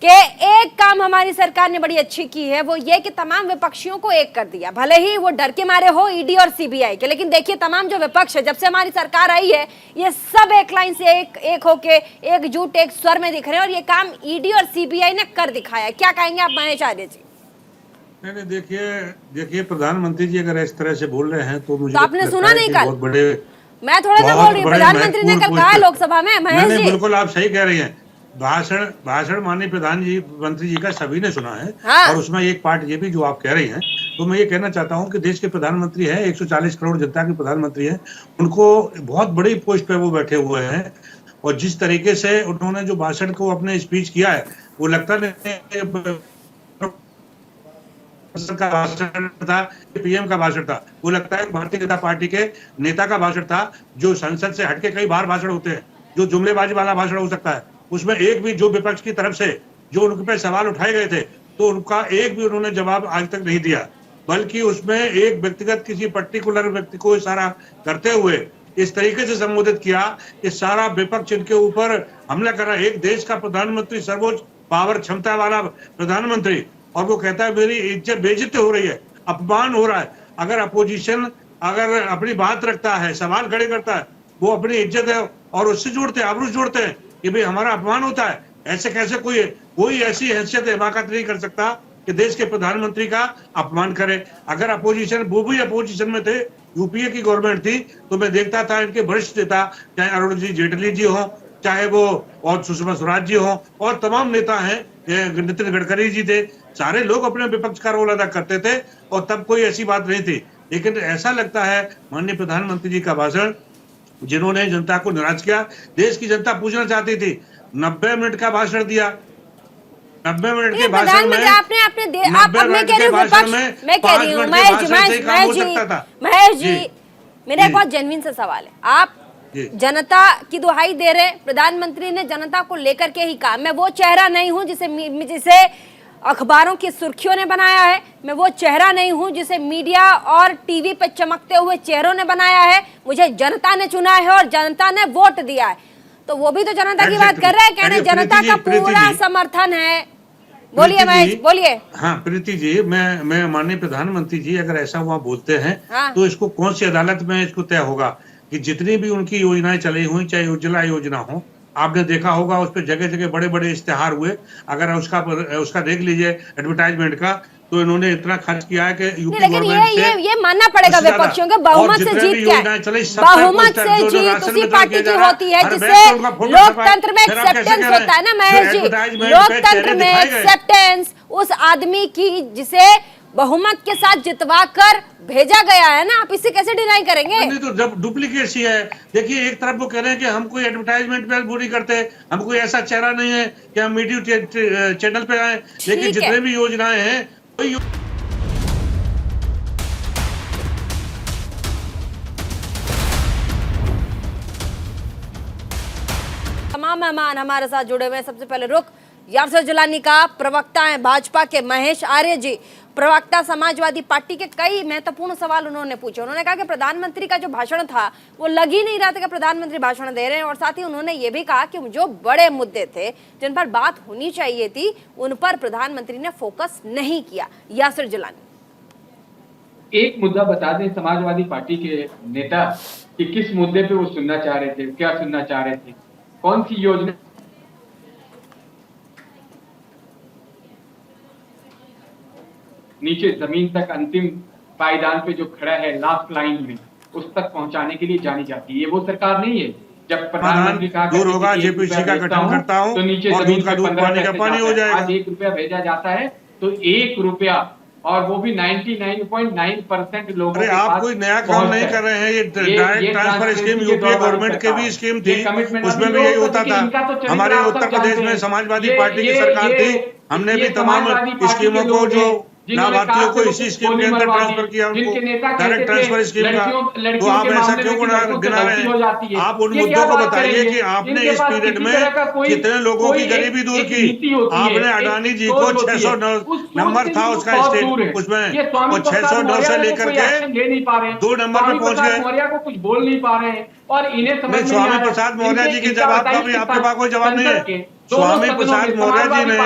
कि एक काम हमारी सरकार ने बड़ी अच्छी की है, वो ये कि तमाम विपक्षियों को एक कर दिया। भले ही वो डर के मारे हो ईडी और सीबीआई के, लेकिन देखिए तमाम जो विपक्ष है, जब से हमारी सरकार आई है, ये सब एक लाइन से एक होके एकजुट एक स्वर में दिख रहे हैं, और ये काम ईडी और सीबीआई ने कर दिखाया। क्या कहेंगे आप महेश आर्य जी? नहीं, देखिए प्रधानमंत्री जी अगर इस तरह से बोल रहे हैं तो मुझे तो आपने सुना नहीं कल? बहुत बड़े, मैं थोड़ा सा बोल रही हूँ, प्रधानमंत्री ने कल कहा लोकसभा में। महेश जी बिल्कुल आप सही कह रही हैं। भाषण माननीय प्रधानमंत्री जी का सभी ने सुना है। हाँ। और उसमें एक पार्ट ये भी जो आप कह रही हैं, तो मैं ये कहना चाहता हूं कि देश के प्रधानमंत्री हैं, 140 करोड़ जनता के प्रधानमंत्री हैं, उनको बहुत बड़ी पोस्ट पे वो बैठे हुए हैं, और जिस तरीके से उन्होंने जो भाषण को अपने स्पीच किया है, वो लगता नहीं का भाषण था, पीएम का भाषण था, वो लगता है भारतीय जनता पार्टी के नेता का भाषण था, जो संसद से हटके कई बार भाषण होते हैं, जो जुमलेबाजी वाला भाषण हो सकता है, उसमें एक भी जो विपक्ष की तरफ से जो उनके पे सवाल उठाए गए थे, तो उनका एक भी उन्होंने जवाब आज तक नहीं दिया, बल्कि उसमें एक व्यक्तिगत किसी पर्टिकुलर व्यक्ति को इशारा करते हुए इस तरीके से संबोधित किया कि सारा विपक्ष इनके ऊपर हमला कर रहा है। एक देश का प्रधानमंत्री, सर्वोच्च पावर क्षमता वाला प्रधानमंत्री, और वो कहता है मेरी इज्जत बेइज्जती हो रही है, अपमान हो रहा है। अगर अपोजिशन अगर अपनी बात रखता है, सवाल खड़े करता है, वो अपनी इज्जत है और उससे जोड़ते हैं, आबरू जोड़ते हैं कि भाई हमारा अपमान होता है। ऐसे कैसे कोई ऐसी हैसियत हिमाकत नहीं कर सकता कि देश के प्रधानमंत्री का अपमान करे। अगर अपोजिशन, वो भी अपोजिशन में थे, यूपीए की गवर्नमेंट थी, तो मैं देखता था इनके वरिष्ठ नेता, चाहे अरुण जी जेटली जी हो, चाहे वो और सुषमा स्वराज जी हो, और तमाम नेता हैं, नितिन गडकरी जी थे, सारे लोग अपने विपक्ष का रोल अदा करते थे, और तब कोई ऐसी बात नहीं थी। लेकिन ऐसा लगता है माननीय प्रधानमंत्री जी का भाषण, जिन्होंने जनता को नाराज किया, देश की जनता पूछना चाहती थी, 90 मिनट का भाषण दिया, 90 मिनट के भाषण में महेश जी मेरा एक बहुत जेन्युइन सा सवाल है। आप जनता की दुहाई दे रहे, प्रधानमंत्री ने जनता को लेकर के ही कहा, मैं वो चेहरा नहीं हूं जिसे अखबारों की सुर्खियों ने बनाया है, मैं वो चेहरा नहीं हूं जिसे मीडिया और टीवी पे चमकते हुए चेहरों ने बनाया है, मुझे जनता ने चुना है और जनता ने वोट दिया है। तो वो भी तो जनता की बात कर रहे हैं, कहने जनता का पूरा समर्थन है। बोलिए महेश, बोलिए। हाँ प्रीति जी, मैं माननीय प्रधानमंत्री जी अगर ऐसा वहाँ बोलते हैं, हाँ। तो इसको कौन सी अदालत में इसको तय होगा कि जितनी भी उनकी योजनाएं चली हुई, चाहे उज्ज्वला योजना हो, आपने देखा होगा उस पर जगह जगह बड़े बड़े इश्तेहार हुए। अगर उसका देख लीजिए एडवर्टाइजमेंट का, तो इन्होंने इतना खर्च किया है कि यूपी गवर्नमेंट से ये मानना पड़ेगा विपक्षियों को, बहुमत से जीत क्या है, बहुमत से जीत उसी पार्टी की होती है जिसे लोकतंत्र में एक्सेप्टेंस होता है ना महेश जी, लोकतंत्र में एक्सेप्टेंस उस आदमी की जिसे बहुमत के साथ जितवा कर भेजा गया है ना, आप इसे कैसे डिनाई करेंगे? नहीं तो जब डुप्लीकेसी है, देखिए एक तरफ वो कह रहे हैं कि हम कोई एडवर्टाइजमेंट पे बुरी करते, हम कोई ऐसा चेहरा नहीं है कि हम मीडिया चैनल पे आए, लेकिन जितने भी योजनाएं हैं वही तमाम मेहमान हमारे साथ जुड़े हुए हैं। सबसे पहले रुख यासर जिलानी का, प्रवक्ता है भाजपा के महेश आर्य जी, प्रवक्ता समाजवादी पार्टी के। कई महत्वपूर्ण सवाल उन्होंने पूछे। उन्होंने कहा कि प्रधानमंत्री का जो भाषण था वो लग ही नहीं रहा था कि प्रधानमंत्री भाषण दे रहे हैं, और साथ ही उन्होंने ये भी कहा कि जो बड़े मुद्दे थे जिन पर बात होनी चाहिए थी उन पर प्रधानमंत्री ने फोकस नहीं किया। यासर जिलानी, एक मुद्दा बता दें समाजवादी पार्टी के नेता कि किस मुद्दे पे वो सुनना चाह रहे थे, क्या सुनना चाह रहे थे, कौन सी योजना नीचे जमीन तक अंतिम पायदान पे जो खड़ा है लास्ट लाइन में, उस तक पहुंचाने के लिए जानी जाती है। ये वो सरकार नहीं है जब प्रधानमंत्री कहा दूर होगा जेपीसी का गठन करता हूं तो नीचे और दूध का दूध, पानी का पानी हो जाएगा। आज 1 रुपया भेजा जाता है तो 1 रुपया, और वो भी 99.9% लोगों के आप कोई नया काम नहीं कर रहे हैं। ये direct transfer scheme UPA government के भी स्कीम थी, उसमें भी यही होता था। हमारे उत्तर प्रदेश में समाजवादी पार्टी की सरकार थी, हमने भी तमाम स्कीमों को जो लाभार्थियों को इसी स्कीम के अंदर ट्रांसफर किया, उनको डायरेक्ट ट्रांसफर स्कीम का। तो आप ऐसा क्यों गिना रहे हैं? आप उन मुद्दों को बताइए कि आपने इस पीरियड में कितने लोगों की गरीबी दूर की। आपने अडानी जी को 600 नंबर था उसका स्टेट, उसमें वो 609 से लेकर के 2 नंबर पे पहुंच गए। मौर्य को कुछ बोल नहीं पा रहे हैं और इन्हें समझ स्वामी प्रसाद मौर्य जी के जवाब का भी आपके पास कोई जवाब नहीं है। स्वामी प्रसाद मौर्य जी ने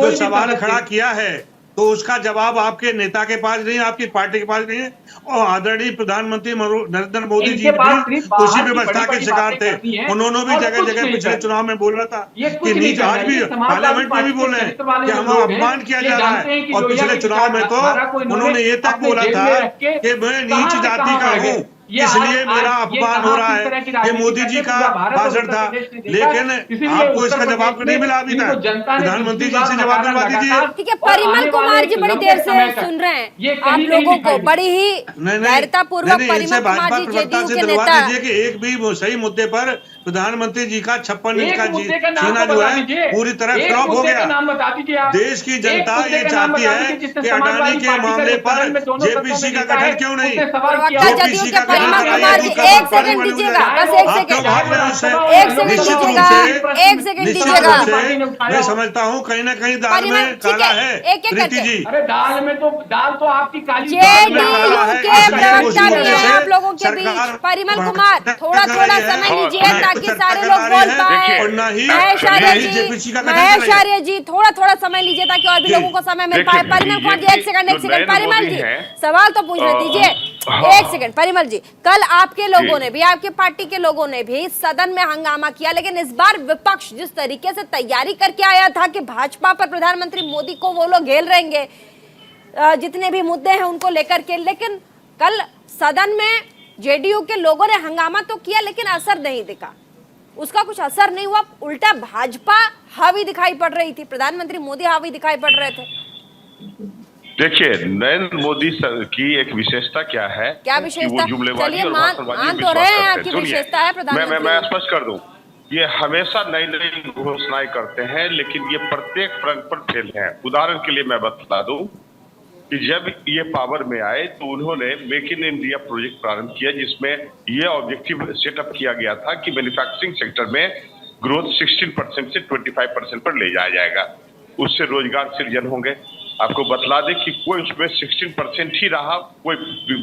जो सवाल खड़ा किया है तो उसका जवाब आपके नेता के पास नहीं, आपकी पार्टी के पास नहीं है। और आदरणीय प्रधानमंत्री नरेंद्र मोदी जी भी उसी व्यवस्था के शिकार थे। उन्होंने भी जगह जगह पिछले चुनाव में बोल रहा था कि नीच, आज भी पार्लियामेंट में भी बोल रहे हैं कि हम अपमान किया जा रहा है। और पिछले चुनाव में तो उन्होंने ये तक बोला था कि मैं नीच जाति का हूँ, इसलिए मेरा अपमान हो रहा है। ये मोदी जी का भाषण था, लेकिन आपको इसका जवाब नहीं मिला अभी तक। प्रधानमंत्री जी से जवाब दिलवा दीजिए। ठीक है, परिमल कुमार जी बड़ी देर से सुन रहे हैं आप लोगों को, बड़ी ही धैर्यतापूर्वक परिमल कुमार जी जेडीयू के नेता कि एक भी सही मुद्दे पर प्रधानमंत्री जी का 56 इंच का सीना जो है पूरी तरह फ्लॉप हो गया। देश की जनता ये चाहती है कि अडानी के मामले पर जेपीसी का गठन क्यों नहीं। जेपीसी का परिमल कुमार जी एक सेकंड दीजिएगा, बस एक सेकंड दीजिएगा। मैं समझता हूँ कहीं ना कहीं दाल में काला है प्रीति जी। अरे दाल तो आपकी काली जेडीयू के प्रवक्ता भी हैं आप लोगों के बीच। परिमल कुमार थोड़ा समय लीजिए ताकि सारे लोग बोल पाए। महेश आर्य जी थोड़ा समय लीजिए ताकि और भी लोगों को समय मिल पाए। परिमल कुमार जी एक सेकंड परिमल जी सवाल तो पूछने दीजिए, एक सेकंड। परिमल जी, कल आपके लोगों ने भी, आपके पार्टी के लोगों ने भी सदन में हंगामा किया, लेकिन इस बार विपक्ष जिस तरीके से तैयारी करके आया था कि भाजपा पर प्रधानमंत्री मोदी को वो लोग घेर रहेंगे, जितने भी मुद्दे हैं उनको लेकर के, लेकिन कल सदन में जेडीयू के लोगों ने हंगामा तो किया लेकिन असर नहीं दिखा। उसका कुछ असर नहीं हुआ, उल्टा भाजपा हावी दिखाई पड़ रही थी, प्रधानमंत्री मोदी हावी दिखाई पड़ रहे थे। देखिए, नरेंद्र मोदी की एक विशेषता क्या है? क्या विशेषता? चलिए मान तो रहे हैं आपकी विशेषता है प्रधानमंत्री। मैं स्पष्ट कर दूं, ये हमेशा नई नई घोषणाएं करते हैं लेकिन ये प्रत्येक फ्रंट पर फेल है। उदाहरण के लिए मैं बता दूं कि जब ये पावर में आए तो उन्होंने मेक इन इंडिया प्रोजेक्ट प्रारंभ किया, जिसमें ये ऑब्जेक्टिव सेटअप किया गया था कि मैन्युफैक्चरिंग सेक्टर में ग्रोथ 16% से 25% पर ले जाया जाएगा, उससे रोजगार सृजन होंगे। आपको बतला दें कि कोई उसमें 16% ही रहा, कोई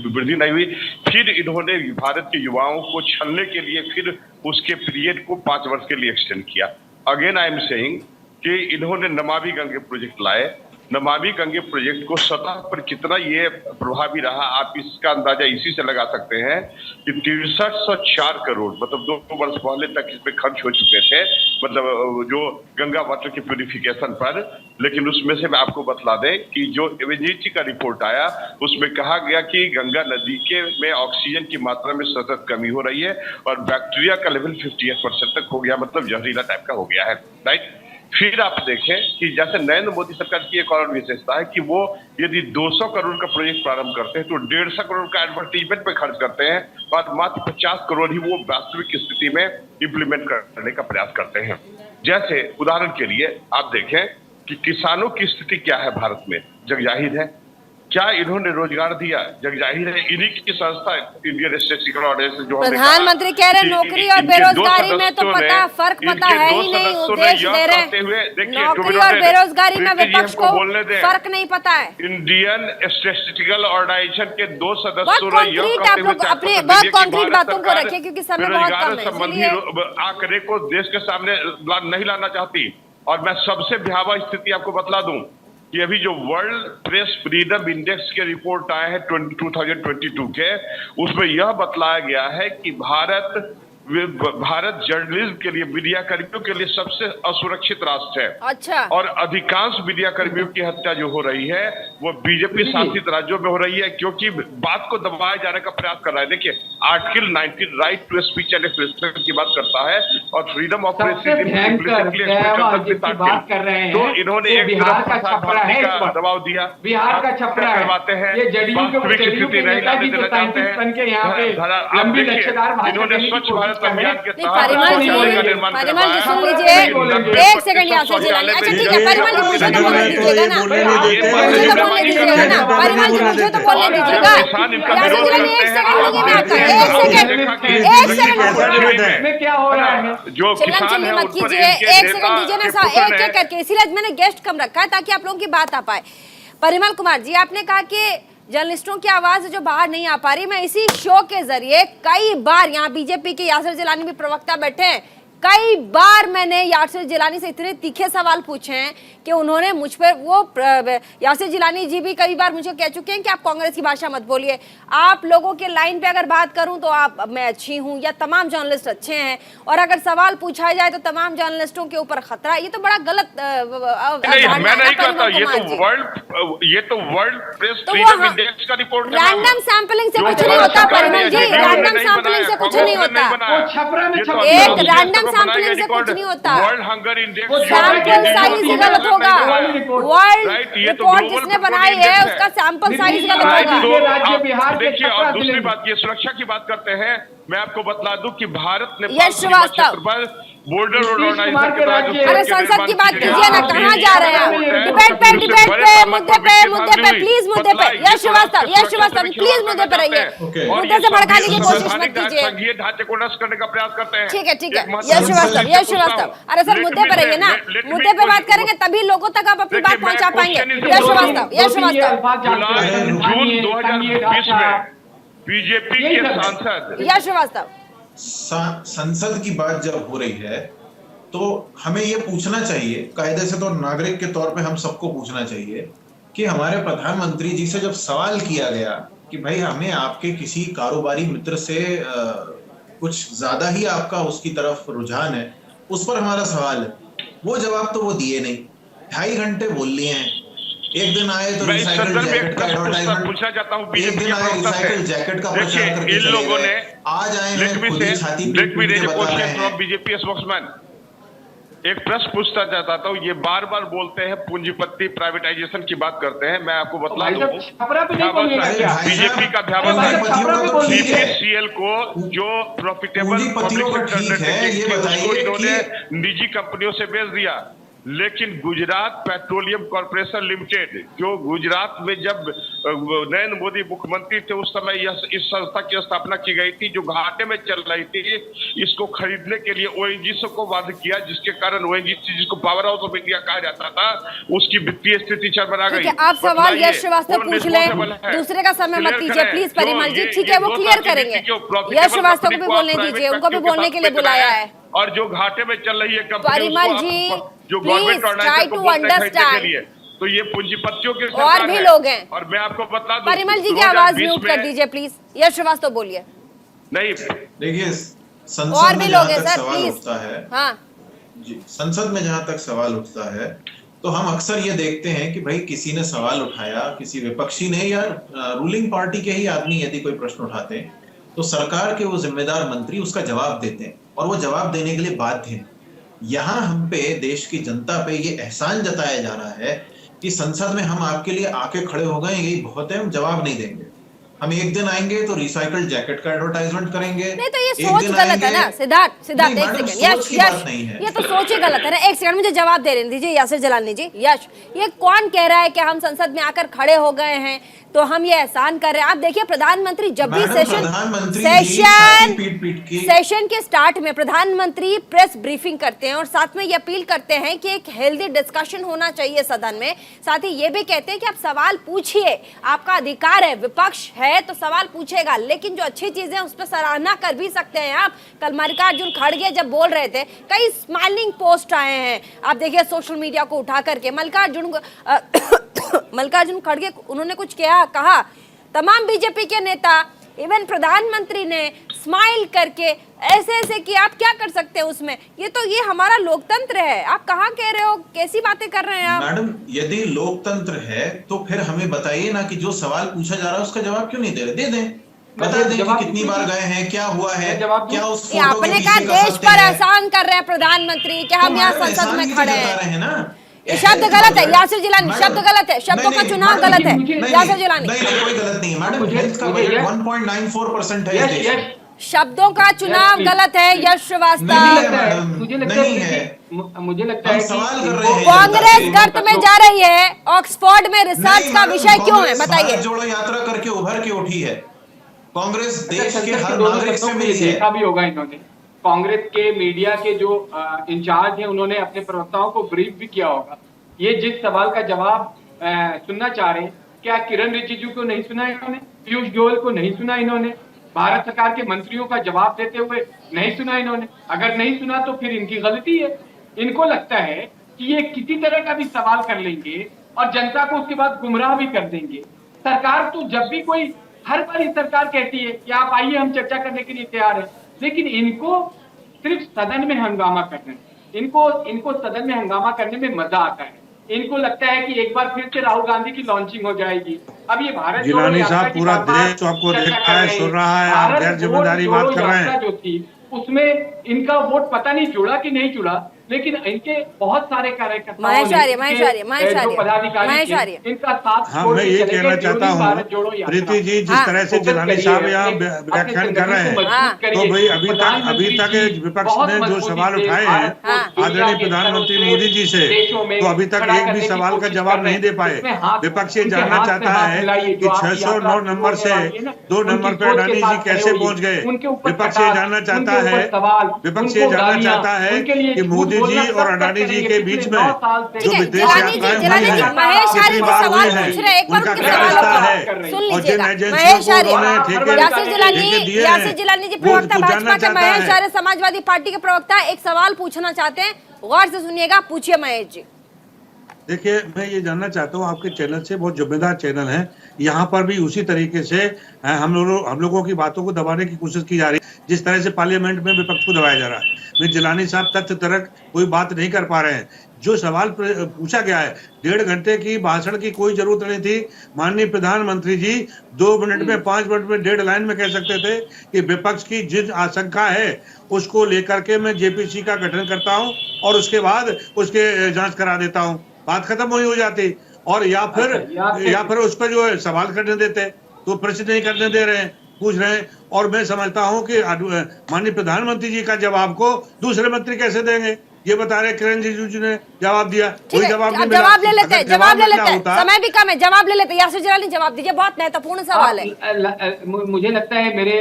वृद्धि नहीं हुई। फिर इन्होंने भारत के युवाओं को छलने के लिए फिर उसके पीरियड को 5 वर्ष के लिए एक्सटेंड किया। अगेन आई एम सेइंग कि इन्होंने नमामि गंगे प्रोजेक्ट लाए। नमामि गंगे प्रोजेक्ट को सतह पर कितना ये प्रभावी रहा, आप इसका अंदाजा इसी से लगा सकते हैं कि 6304 करोड़ मतलब 2 वर्ष पहले तक इस पे खर्च हो चुके थे, मतलब जो गंगा वाटर की प्यूरिफिकेशन पर। लेकिन उसमें से मैं आपको बतला दें कि जो एनजीटी का रिपोर्ट आया उसमें कहा गया कि गंगा नदी के में ऑक्सीजन की मात्रा में सतत कमी हो रही है और बैक्टीरिया का लेवल 58% तक हो गया, मतलब जहरीला टाइप का हो गया है, राइट। फिर आप देखें कि जैसे नरेंद्र मोदी सरकार की एक और विशेषता है कि वो यदि 200 करोड़ का प्रोजेक्ट प्रारंभ करते हैं तो 150 करोड़ का एडवर्टीजमेंट पे खर्च करते हैं और मात्र 50 करोड़ ही वो वास्तविक स्थिति में इंप्लीमेंट करने का प्रयास करते हैं। जैसे उदाहरण के लिए आप देखें कि किसानों की स्थिति क्या है भारत में, जगजाहिर है। क्या इन्होंने रोजगार दिया? जगजाहिर है। इन्हीं की संस्था इंडियन स्टैटिस्टिकल ऑर्गेनाइजेशन जो प्रधानमंत्री कह रहे हैं नौकरी और बेरोजगारी में तो पता फर्क पता है ही नहीं, उद्देश्य दे रहे हैं नौकरी और बेरोजगारी में विपक्ष को फर्क नहीं पता है। इंडियन स्टैटिस्टिकल ऑर्गेनाइजेशन के 2 सदस्यों ने आप लोग अपने बहुत कॉन्क्रीट बातों को रखें क्योंकि समय बहुत कम है, संबंधी आंकड़े को देश के सामने नहीं लाना चाहती। और मैं सबसे भयावह स्थिति आपको बतला दूं कि अभी जो वर्ल्ड प्रेस फ्रीडम इंडेक्स के रिपोर्ट आए हैं 2022 के, उसमें यह बतलाया गया है कि भारत जर्नलिज्म के लिए, मीडिया कर्मियों के लिए सबसे असुरक्षित राष्ट्र है। अच्छा। और अधिकांश मीडिया कर्मियों की हत्या जो हो रही है वो बीजेपी शासित राज्यों में हो रही है क्योंकि बात को दबाए जाने का प्रयास कर रहा है। देखिए, article 19 right to speech and expression की बात करता है और फ्रीडम ऑफ प्रेस तो इन्होंने एक का दबाव दिया, बिहार का छपरा करवाते हैं, वास्तविक स्थिति नहीं लाने देना चाहते हैं। इन्होंने स्वच्छ भारत अभियान के परिमल जी सुन लीजिए, एक सेकंड यहाँ से जिलानी। अच्छा ठीक है परिमल जी, मुझे तो बोलने दीजिएगा ना, मुझे तो बोलने दीजिएगा ना परिमल जी, मुझे तो बोलने दीजिएगा। यहाँ से जिलानी, एक सेकंड लूंगी मैं आपका, एक सेकंड में क्या हो रहा है जो किसान है मत कीजिए, एक सेकंड दीजिए ना, एक करके, इसीलिए मैंने गेस्ट कम रखा है ताकि आप लोगों की बात आ पाए। परिमल कुमार जी, आपने कहा कि जर्नलिस्टों की आवाज जो बाहर नहीं आ पा रही, मैं इसी शो के जरिए कई बार, यहाँ बीजेपी के यासिर जिलानी भी प्रवक्ता बैठे हैं, कई बार मैंने यासिर जिलानी से इतने तीखे सवाल पूछे हैं कि उन्होंने मुझ पर यासिर जिलानी जी भी कई बार मुझे कह चुके हैं कि आप कांग्रेस की भाषा मत बोलिए। आप लोगों के लाइन पे अगर बात करूं तो मैं अच्छी हूं या तमाम जर्नलिस्ट अच्छे हैं, और अगर सवाल पूछा जाए तो तमाम जर्नलिस्टों के ऊपर खतरा। ये तो बड़ा गलत मैं नहीं कहता, ये तो वर्ल्ड प्रेस फ्रीडम इंडेक्स का रिपोर्ट है। रैंडम सैंपलिंग से कुछ नहीं होता परिमल जी, रैंडम सैंपलिंग से कुछ नहीं होता, एक रैंडम सैंपलिंग से कुछ नहीं होता। World hunger index sample size गलत होगा, वर्ल्ड रिपोर्ट जिसने बनाई है उसका सैंपल साइज गलत होगा। देखिए, और दूसरी बात, ये सुरक्षा की बात करते हैं, मैं आपको बतला दूं कि भारत ने यश श्रीवास्तव बॉर्डर ऑर्गेनाइजर के द्वारा जो अरे संसद की बात कीजिए ना, कहाँ जा रहे हैं? डिबेट पे मुद्दे पे प्लीज मुद्दे पे। यश श्रीवास्तव प्लीज मुद्दे पे रहिए, मुद्दे से भड़काने की कोशिश मत कीजिए। संघीय ढांचे को नष्ट करने का प्रयास करते हैं। ठीक है यश श्रीवास्तव अरे सर मुद्दे पे रहिए ना, मुद्दे पे बात करेंगे तभी लोगों तक आप अपनी बात पहुंचा पाएंगे। यश श्रीवास्तव जून 2020 में बीजेपी के सांसद यश श्रीवास्तव संसद की बात जब हो रही है तो हमें ये पूछना चाहिए, कायदे से तो नागरिक के तौर पे हम सबको पूछना चाहिए कि हमारे प्रधानमंत्री जी से जब सवाल किया गया कि भाई हमें आपके किसी कारोबारी मित्र से कुछ ज्यादा ही आपका उसकी तरफ रुझान है, उस पर हमारा सवाल है, वो जवाब तो वो दिए नहीं। 2.5 घंटे बोल लिए हैं, एक दिन आए तो रिसाइकल जैकेट का एडवर्टाइजमेंट पूछना चाहता हूं, एक दिन आए रिसाइकल जैकेट का प्रचार करके इन लोगों ने आज आए हैं खुद ही छाती पीट पीट के बता रहे हैं। बीजेपी स्पोक्समैन एक प्रश्न पूछना चाहता हूं, ये बार बार बोलते हैं पूंजीपति प्राइवेटाइजेशन की बात करते हैं, मैं आपको बतला दूं बीजेपी का बीपीसीएल को जो प्रॉफिटेबल पब्लिक सेक्टर इन्होंने निजी कंपनियों से बेच दिया, लेकिन गुजरात पेट्रोलियम कॉर्पोरेशन लिमिटेड जो गुजरात में जब नरेंद्र मोदी मुख्यमंत्री थे उस समय इस संस्था की स्थापना की गई थी जो घाटे में चल रही थी, इसको खरीदने के लिए ओएनजीसी को बाध्य किया, जिसके कारण ओएनजीसी जिसको पावर हाउस ऑफ इंडिया कहा जाता था उसकी वित्तीय स्थिति चरमरा गई। आप सवाल यश श्रीवास्तव पूछ लें, दूसरे का समय मत लीजिए प्लीज परिमल जी। ठीक है, वो क्लियर करेंगे। यश श्रीवास्तव को भी बोलने दीजिए, उनको भी बोलने के लिए बुलाया है। और जो घाटे में चल रही है परिमल जी जो गवर्नमेंट ऑर्गेनाइजेशन, तो ये पूंजीपतियों के और भी लोग हैं। और मैं आपको बता दूं, परिमल जी की आवाज म्यूट कर दीजिए प्लीज। यश श्रीवास्तव बोलिए। नहीं देखिए, और भी लोग हैं सर प्लीज। हाँ जी, संसद में जहां तक सवाल उठता है तो हम अक्सर ये देखते हैं कि भाई किसी ने सवाल उठाया, किसी विपक्षी ने या रूलिंग पार्टी के ही आदमी यदि कोई प्रश्न उठाते हैं तो सरकार के वो जिम्मेदार मंत्री उसका जवाब देते हैं और वो जवाब देने के लिए बाध्य हैं। यहाँ हम पे, देश की जनता पे ये एहसान जताया जा रहा है कि संसद में हम आपके लिए आके खड़े हो गए, यही बहुत है, हम जवाब नहीं देंगे। हम एक दिन आएंगे तो रिसाइकल जैकेट का एडवर्टाइजमेंट करेंगे। नहीं तो ये सोच गलत है ना सिद्धार्थ एक सेकंड। यश ये तो सोच ही गलत है ना। एक सेकंड मुझे जवाब दे रहे दीजिए यासिर जिलानी जी। यश, ये कौन कह रहा है कि हम संसद में आकर खड़े हो गए हैं तो हम ये एहसान कर रहे हैं? आप देखिए प्रधानमंत्री जब भी सेशन के स्टार्ट में प्रधानमंत्री प्रेस ब्रीफिंग करते हैं और साथ में ये अपील करते हैं कि एक हेल्दी डिस्कशन होना चाहिए सदन में। साथ ही ये भी कहते हैं कि आप सवाल पूछिए, आपका अधिकार है, विपक्ष है तो सवाल पूछेगा, लेकिन जो अच्छी चीजें उस पर सराहना कर भी सकते हैं आप। कल मल्लिकार्जुन खड़गे जब बोल रहे थे कई स्माइलिंग पोस्ट आए हैं, आप देखिए सोशल मीडिया को उठा करके मल्लिकार्जुन खड़गे उन्होंने कुछ कहा, तमाम बीजेपी के नेता इवन प्रधानमंत्री ने स्माइल करके ऐसे कि आप क्या कर सकते हैं उसमें। ये हमारा लोकतंत्र है, आप कहाँ कह रहे हो, कैसी बातें कर रहे हैं आप? मैडम, यदि लोकतंत्र है तो फिर हमें बताइए ना कि जो सवाल पूछा जा रहा है उसका जवाब क्यों नहीं दे रहे? दे दें, बता दें कि कितनी बार गए हैं, क्या हुआ है, क्या उस फोटो आपने कहा देश पर एहसान कर रहे हैं प्रधानमंत्री कि हम यहाँ संसद में खड़े हैं ना। ये शब्द गलत है यासिर जिलानी, शब्द गलत है, शब्दों का चुनाव गलत है यासिर जिलानी। नहीं, कोई गलत नहीं है मैडम, हेल्थ का 1.94% है देश। शब्दों का चुनाव गलत है यश श्रीवास्तव। मुझे लगता है सवाल कर रहे हैं, कांग्रेस गर्त में जा रही है, ऑक्सफोर्ड में रिसर्च का विषय क्यों है बताइए? जोड़ो यात्रा करके उभर के उठी है कांग्रेस, देश के हर नागरिक से मिली है। देखा भी होगा इन्होंने, कांग्रेस के मीडिया के जो इंचार्ज हैं उन्होंने अपने प्रवक्ताओं को ब्रीफ भी किया होगा। ये जिस सवाल का जवाब सुनना चाह रहे हैं, क्या किरण रिजिजू को नहीं सुना इन्होंने, पीयूष गोयल को नहीं सुना इन्होंने, भारत सरकार के मंत्रियों का जवाब देते हुए नहीं सुना इन्होंने। अगर नहीं सुना तो फिर इनकी गलती है। इनको लगता है कि ये किसी तरह का भी सवाल कर लेंगे और जनता को उसके बाद गुमराह भी कर देंगे। सरकार तो जब भी कोई, हर बार ये सरकार कहती है कि आप आइए हम चर्चा करने के लिए तैयार हैं, लेकिन इनको सिर्फ सदन में हंगामा करना है। इनको सदन में हंगामा करने में मजा आता है। इनको लगता है कि एक बार फिर से राहुल गांधी की लॉन्चिंग हो जाएगी। अब ये भारत जिलानी साहब, पूरा देश तो आपको देखता है, सुन रहा है, आप गैर जिम्मेदारी बात कर रहे हैं। जो थी उसमें इनका वोट पता नहीं जुड़ा कि नहीं जुड़ा, लेकिन इनके बहुत सारे कार्यकर्ता, पदाधिकारी इनका साथ। हाँ, मैं ये कहना चाहता हूँ प्रीति जी, जिस तरह से जिलानी साहब यहाँ व्याख्यान कर रहे हैं, तो भाई अभी तक विपक्ष ने जो सवाल उठाए हैं आदरणीय प्रधानमंत्री मोदी जी से, तो अभी तक एक भी सवाल का जवाब नहीं दे पाए। विपक्ष ये जानना चाहता है कि 609 नंबर से 2 नंबर पर अडानी जी कैसे पहुँच गए। विपक्ष ये जानना चाहता है कि मोदी जी और अडानी जी के बीच में जो विदेश यात्राएं हुई हैं, कितनी बार हुई हैं, उनका क्या रिश्ता है, और जिन एजेंसियों को उन्होंने ठेके दिए हैं, वो जानना चाहता है। समाजवादी पार्टी के प्रवक्ता एक सवाल पूछना चाहते हैं, गौर से सुनिएगा, पूछिए महेश जी। देखिए, मैं ये जानना चाहता हूँ, आपके चैनल से बहुत जिम्मेदार चैनल है, यहाँ पर भी उसी तरीके से हम लोगों की बातों को दबाने की कोशिश की जा रही है जिस तरह से पार्लियामेंट में विपक्ष को दबाया जा रहा है। मैं जिलानी साहब तथ्य तरक कोई बात नहीं कर पा रहे हैं। जो सवाल पूछा गया है, 1.5 घंटे की भाषण की कोई जरूरत नहीं थी। माननीय प्रधानमंत्री जी 2 मिनट में, 5 मिनट में, 1.5 लाइन में कह सकते थे कि विपक्ष की जिस आशंका है उसको लेकर के मैं जेपीसी का गठन करता हूँ और उसके बाद उसके जांच करा देता हूँ, बात खत्म हो जाती। और या फिर उस पर जो है सवाल करने देते, तो प्रश्न नहीं करने दे रहे हैं, पूछ रहे हैं। और मैं समझता हूं कि माननीय प्रधानमंत्री जी का जवाब को दूसरे मंत्री कैसे देंगे, ये बता रहे किरण रिजिजू जी ने जवाब दिया, कोई जवाब नहीं मिला। जवाब ले लेते हैं, समय भी कम है, जवाब ले लेते हैं। यासिर जिलानी जवाब दीजिए, बहुत महत्वपूर्ण सवाल है। मुझे लगता है मेरे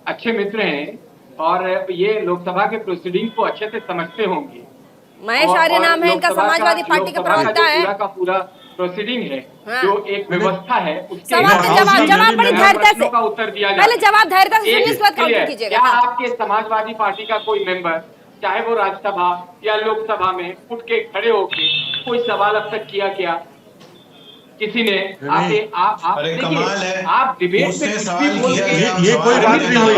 अच्छे मित्र हैं और ये लोकसभा के प्रोसीडिंग को अच्छे से समझते होंगे। महेश आर्य नाम है इनका, समाजवादी पार्टी के प्रवक्ता है। का पूरा प्रोसीडिंग है, जो एक व्यवस्था है, उसके जवाब बड़ी धैर्यता से का उत्तर दिया जाए। पहले जवाब धैर्यता से सुनिए, इस बात काउंटर कीजिएगा। क्या आपके समाजवादी पार्टी का कोई मेंबर, चाहे वो राज्यसभा या लोकसभा में, उठ के खड़े होके कोई सवाल अब तक किया क्या किसी ने? अरे कमाल है, आप डिबेट में ये कोई बात नहीं हुई,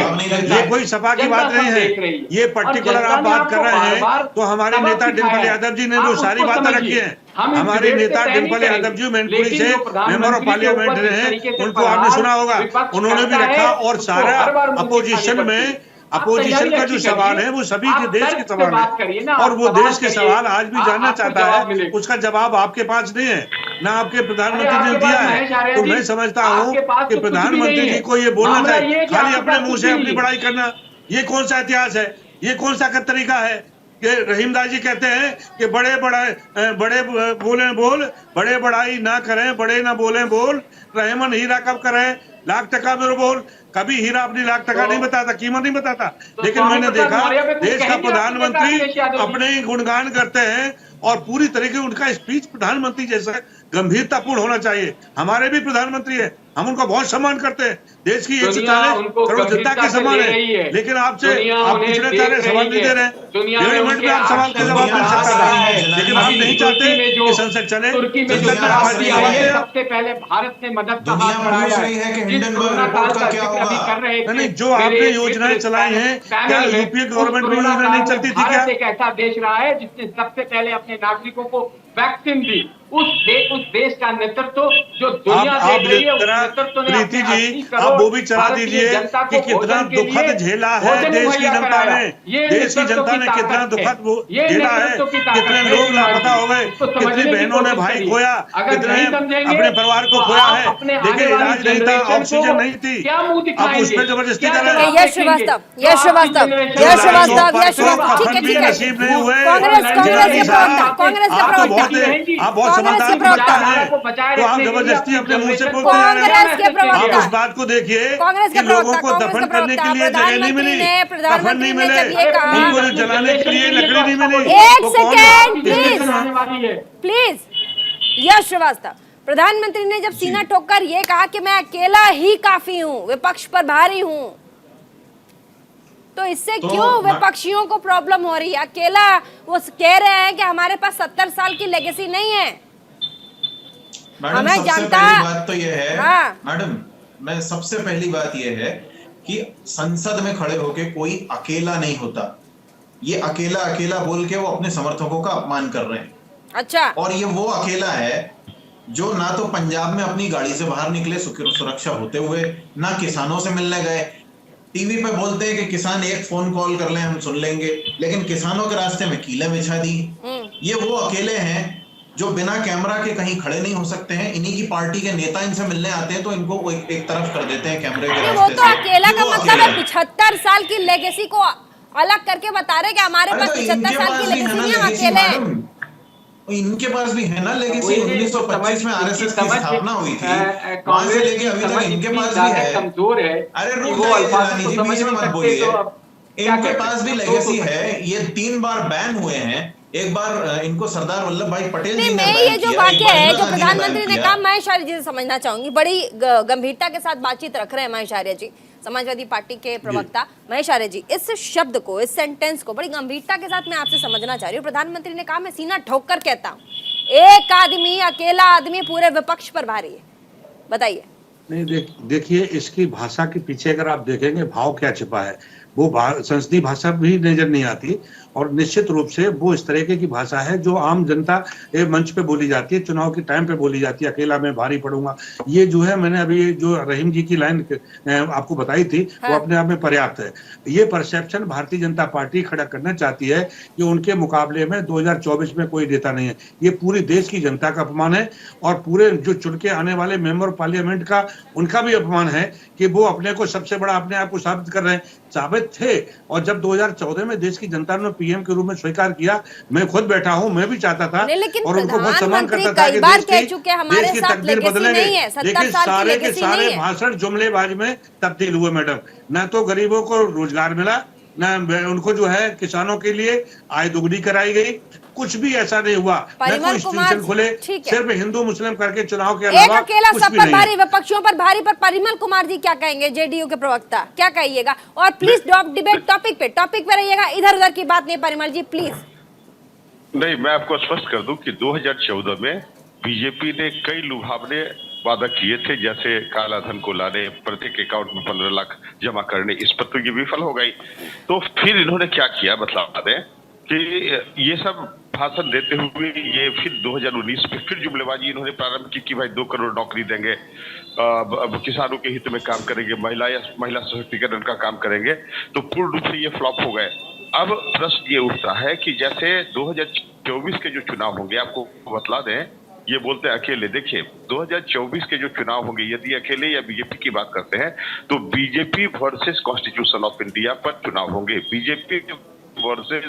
ये कोई सभा की बात नहीं है, ये पर्टिकुलर आप बात कर रहे हैं। तो हमारे नेता डिम्पल यादव जी ने जो सारी बातें रखी हैं, हमारे नेता डिम्पल यादव जी मैनपुरी से मेंबर ऑफ पार्लियामेंट हैं, उनको आपने सुना होगा, उन्होंने भी रखा। और सारा अपोजिशन का जो सवाल है वो सभी के देश के सवाल है, और वो देश के सवाल आज भी जानना चाहता है, उसका जवाब आपके पास नहीं है, ना आपके प्रधानमंत्री ने दिया है। तो मैं समझता हूँ कि प्रधानमंत्री जी को ये बोलना चाहिए, खाली अपने मुंह से अपनी बड़ाई करना, ये कौन सा इतिहास है, ये कौन सा तरीका है कि रहीमदास जी कहते हैं कि बड़े बोले बोल, बड़े बड़ाई ना करें, बड़े ना बोले बोल, रहमन हीरा कब करें, लाख टका मेरे बोल। कभी हीरा अपनी लाख टका नहीं बताता, कीमत नहीं बताता। लेकिन मैंने देखा देश का प्रधानमंत्री अपने ही गुणगान करते हैं, और पूरी तरीके उनका स्पीच प्रधानमंत्री जैसा गंभीरतापूर्ण होना चाहिए। हमारे भी प्रधानमंत्री है, हम उनका बहुत सम्मान करते हैं, देश की 140 करोड़ जनता के सम्मान है। लेकिन आपसे आप पूछना चाह रहे, सवाल नहीं दे रहे हैं। 1.5 मिनट में आप सवाल का जवाब मिल सकता था, लेकिन आप नहीं चाहते कि संसद चले। सबसे पहले भारत ने मदद का हाथ बढ़ाया है। नहीं, जो आपने योजनाएं चलाई हैं, क्या यूपीए गवर्नमेंट में योजना नहीं चलती थी क्या? एक ऐसा देश रहा है जिसने सबसे पहले अपने नागरिकों को वैक्सीन दी। उस देश का नेतृत्व जो दुनिया देख रही है, उस नेतृत्व ने प्रीति जी, आप वो भी चला दीजिए कि कितना दुखद झेला है देश की जनता ने, देश की जनता ने कितना दुखद झेला है, कितने लोग लापता हो गए, कितनी बहनों ने भाई खोया, कितने अपने परिवार को खोया है, लेकिन इलाज नहीं था, ऑक्सीजन नहीं थी, आप उस पर जबरदस्ती कर रहे हैं। नसीब नहीं हुए, आप बहुत समझदार प्रवक्ता है, तो आप जबरदस्ती अपने मुंह से बोलते हैं। आप उस बात को देखिए कि लोगों को दफन करने के लिए जगह नहीं मिली, कफन नहीं मिले, उनको जलाने के लिए लकड़ी नहीं मिली। एक सेकेंड प्लीज, यश श्रीवास्तव। प्रधानमंत्री ने जब सीना ठोककर ये कहा कि मैं अकेला ही काफी हूं, विपक्ष पर भारी हूं, तो इससे क्यों विपक्षियों को प्रॉब्लम हो रही है? अकेला वो कह रहे हैं कि हमारे पास 70 साल की लेगेसी नहीं है। मैडम, सबसे पहली बात तो ये है, मैडम मैं सबसे पहली बात ये है कि संसद में खड़े होके कोई अकेला नहीं होता। ये अकेला अकेला बोल के वो अपने समर्थकों का अपमान कर रहे हैं। अच्छा। और ये वो अकेला है जो ना तो पंजाब में अपनी गाड़ी से बाहर निकले सुरक्षा होते हुए, ना किसानों से मिलने गए। टीवी पे बोलते हैं कि किसान एक फोन कॉल कर लें हम सुन लेंगे, लेकिन किसानों के रास्ते में कीलें बिछा दी। ये वो अकेले हैं जो बिना कैमरा के कहीं खड़े नहीं हो सकते हैं। इन्हीं की पार्टी के नेता इनसे मिलने आते हैं तो इनको एक तरफ कर देते हैं कैमरे के रास्ते से। वो तो अकेला का मतलब है 75 साल की लेगेसी को अलग करके बता रहे कि हमारे पास 75 साल की लेगेसी नहीं, हम अकेले हैं। इनके पास भी है ना लेगेसी। 1925 में आरएसएस की स्थापना हुई थी, वहां से लेके अभी तक इनके पास भी है। कमजोर है। अरे रुक जाइए, बीच में मत बोलिए। इनके पास भी लेगेसी है। ये 3 बार बैन हुए हैं। एक बार इनको सरदार वल्लभ भाई पटेल जी ने मैं ये जो वाक्य है जो प्रधानमंत्री ने कहा, महेश आर्य जी से समझना चाहूंगी। बड़ी गंभीरता के साथ बातचीत रख रहे हैं महेश आर्य जी, समाजवादी पार्टी के प्रवक्ता महेश आर्य जी। इस शब्द को, इस सेंटेंस को बड़ी गंभीरता के साथ मैं आपसे समझना चाह रही हूँ। प्रधानमंत्री ने कहा मैं सीना ठोक कर कहता हूँ, एक आदमी, अकेला आदमी पूरे विपक्ष पर भारी है। बताइए। नहीं, देखिए इसकी भाषा के पीछे अगर आप देखेंगे भाव क्या छिपा है, वो संसदीय भाषा भी नजर नहीं आती। और निश्चित रूप से वो इस तरीके की भाषा है जो आम जनता मंच पे बोली जाती है, चुनाव के टाइम पे बोली जाती है। अकेला मैं भारी पड़ूंगा, ये जो है मैंने अभी जो रहीम जी की लाइन आपको बताई थी, वो अपने आप में पर्याप्त है। ये परसेप्शन भारतीय जनता पार्टी खड़ा करना चाहती है कि उनके मुकाबले में 2024 में कोई नेता नहीं है। ये पूरी देश की जनता का अपमान है और पूरे जो चुन के आने वाले मेंबर पार्लियामेंट का उनका भी अपमान है कि वो अपने को सबसे बड़ा अपने आप को साबित कर रहे हैं। साबित थे, और जब 2014 में देश की जनता ने पीएम के रूप में स्वीकार किया, मैं खुद बैठा हूं, मैं भी चाहता था और उनको बहुत सम्मान करता था कि देश की तकदीर बदलेंगे। लेकिन सारे के सारे भाषण जुमलेबाजी में तब्दील हुए मैडम। न तो गरीबों को रोजगार मिला, न उनको जो है किसानों के लिए आय दोगुनी कराई गई, कुछ भी ऐसा नहीं हुआ। न कोई स्टेशन खुले, सिर्फ हिंदू मुस्लिम करके चुनाव के अलावा एक अकेला सब पर भारी, विपक्षियों पर भारी। पर परिमल कुमार जी क्या कहेंगे, जेडीयू के प्रवक्ता, क्या कहिएगा? और प्लीज डिबेट टॉपिक पे रहिएगा, इधर उधर की बात नहीं। परिमल जी प्लीज। नहीं, मैं आपको स्पष्ट कर दूं कि 2014 में बीजेपी ने कई लुभावने वादा किए थे, जैसे काला धन को लाने, प्रत्येक अकाउंट में 15 लाख जमा करने। इस पर तो ये विफल हो गई। तो फिर इन्होंने क्या किया बता दें कि ये सब भाषण देते हुए ये फिर 2019 में फिर जुमलेबाजी इन्होंने प्रारंभ की कि भाई 2 करोड़ नौकरी देंगे, किसानों के हित में काम करेंगे, महिला सशक्तिकरण का काम करेंगे। तो पूर्ण रूप से ये फ्लॉप हो गए। अब प्रश्न ये उठता है कि जैसे 2024 के जो चुनाव होंगे, आपको बतला दें, ये बोलते हैं अकेले। देखिए 2024 के जो चुनाव होंगे, यदि अकेले या बीजेपी की बात करते हैं तो BJP versus constitution of India पर चुनाव होंगे, बीजेपी वर्सेस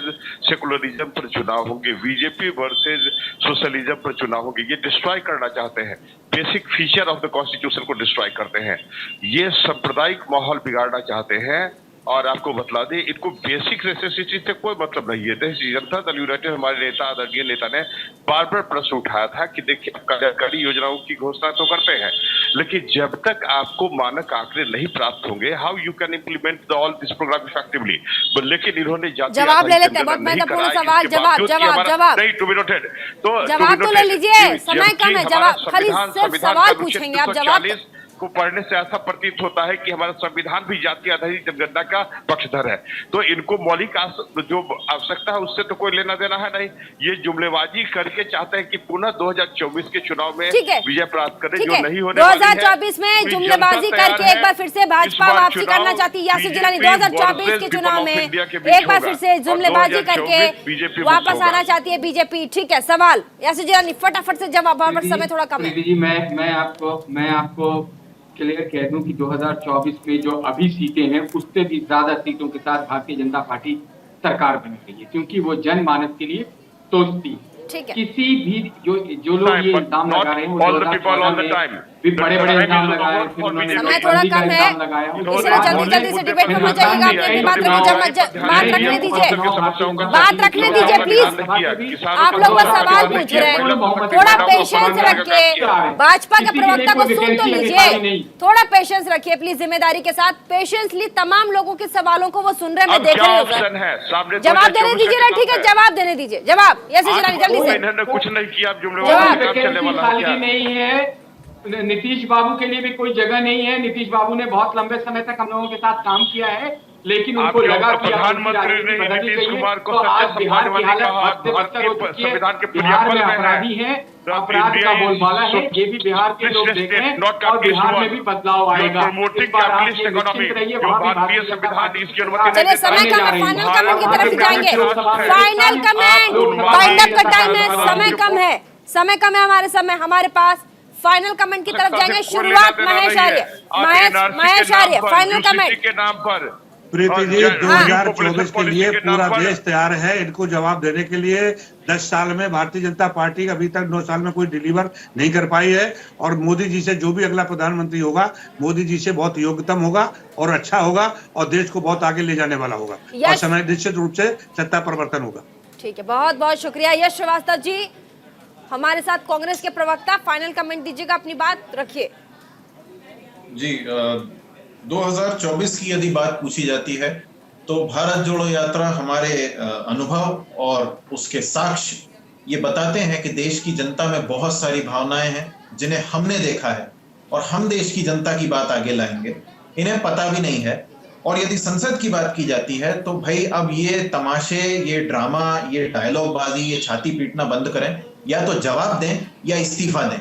सेकुलरिज्म पर चुनाव होंगे, बीजेपी वर्सेस सोशलिज्म पर चुनाव होंगे। ये डिस्ट्रॉय करना चाहते हैं, basic feature of the constitution को डिस्ट्रॉय करते हैं। ये सांप्रदायिक माहौल बिगाड़ना चाहते हैं। और आपको बतला दें, इनको बेसिक नेसेसिटी से कोई मतलब नहीं है। जनता दल यूनाइटेड हमारे नेता, आदरणीय नेता ने बार बार प्रश्न उठाया था कि देखिए कल्याणकारी योजनाओं की घोषणा तो करते हैं, लेकिन जब तक आपको मानक आंकड़े नहीं प्राप्त होंगे, how you can implement all this program effectively. लेकिन इन्होंने जवाब ले लेते हैं, बहुत महत्वपूर्ण सवाल। जवाब नहीं, टू बी नोटेड। तो जवाब तो ले लीजिए, समय कम है। जवाब खाली सिर्फ सवाल पूछेंगे, आप जवाब को पढ़ने से ऐसा प्रतीत होता है कि हमारा संविधान भी जाति आधारित जनगणना का पक्षधर है। तो इनको मौलिक जो आवश्यकता है उससे तो कोई लेना देना है नहीं। ये जुमलेबाजी करके चाहते हैं कि पुनः 2024 के चुनाव में विजय प्राप्त करें, जो नहीं होने 2024 में जुमलेबाजी करके एक बार फिर से भाजपा वापसी करना चाहती है। यासिर जिलानी 2024 के चुनाव में एक बार फिर से जुमलेबाजी करके वापस आना चाहती है बीजेपी। ठीक है, सवाल यासिर जिलानी फटाफट से जवाब, समय थोड़ा कम है। मैं आपको क्लियर कह दूं कि 2024 में जो अभी सीटें हैं उससे भी ज्यादा सीटों के साथ भारतीय जनता पार्टी सरकार बन रही है, क्योंकि वो जनमानस के लिए सोचती है। किसी भी जो लोग ये इल्जाम लगा रहे हैं, बड़े बड़े इल्जाम लगाए, फिर उन्होंने समय थोड़ा कम है, इसलिए जल्दी जल्दी से डिबेट में मत जाइएगा। अपनी अपनी बात रखिए, बात रखने दीजिए, बात रखने दीजिए प्लीज। आप लोग बस सवाल पूछ रहे हैं, थोड़ा पेशेंस रखिए। भाजपा के प्रवक्ता को सुन तो लीजिए, थोड़ा पेशेंस रखिए प्लीज, जिम्मेदारी के साथ पेशेंसली तमाम लोगों के सवालों को वो सुन रहे हैं, मैं देख रही हूँ। जवाब देने दीजिए ना, ठीक है जवाब देने दीजिए, जवाब यस जल्दी से। इन्होंने कुछ नहीं किया, खाली नहीं है, नीतीश बाबू के लिए भी कोई जगह नहीं है। नीतीश बाबू ने बहुत लंबे समय तक हम लोगों के साथ काम किया है, लेकिन उनको लगा कि प्रधानमंत्री ने नीतीश कुमार को सच्चा बिहार की हालत संविधान के बिहार में अपराधी है, अपराध का बोलबाला है, ये भी बिहार के लोग देख रहे हैं और बिहार में भी बदलाव आएगा। चलिए समय कम है, फाइनल कमेंट की तरफ जाएंगे। फाइनल कमेंट, वाइंड अप का टाइम है, समय कम है, समय कम है हमारे पास। फाइनल कमेंट की तरफ जाएंगे। शुरुआत महेश आर्य, फाइनल कमेंट के नाम पर। प्रीति जी, 2024 के लिए पूरा देश तैयार है इनको जवाब देने के लिए। 10 साल में भारतीय जनता पार्टी अभी तक 9 साल में कोई डिलीवर नहीं कर पाई है, और मोदी जी से जो भी अगला प्रधानमंत्री होगा, मोदी जी से बहुत योग्यतम होगा और अच्छा होगा और देश को बहुत आगे ले जाने वाला होगा, और समय निश्चित रूप से सत्ता परिवर्तन होगा। ठीक है, बहुत बहुत शुक्रिया यश श्रीवास्तव जी, हमारे साथ कांग्रेस के प्रवक्ता। फाइनल कमेंट दीजिएगा, अपनी बात रखिए जी। 2024 की यदि बात पूछी जाती है तो भारत जोड़ो यात्रा हमारे अनुभव और उसके साक्ष्य ये बताते हैं कि देश की जनता में बहुत सारी भावनाएं हैं जिन्हें हमने देखा है, और हम देश की जनता की बात आगे लाएंगे। इन्हें पता भी नहीं है। और यदि संसद की बात की जाती है तो भाई अब ये तमाशे, ये ड्रामा, ये डायलॉग बाजी, ये छाती पीटना बंद करें, या तो जवाब दें या इस्तीफा दें।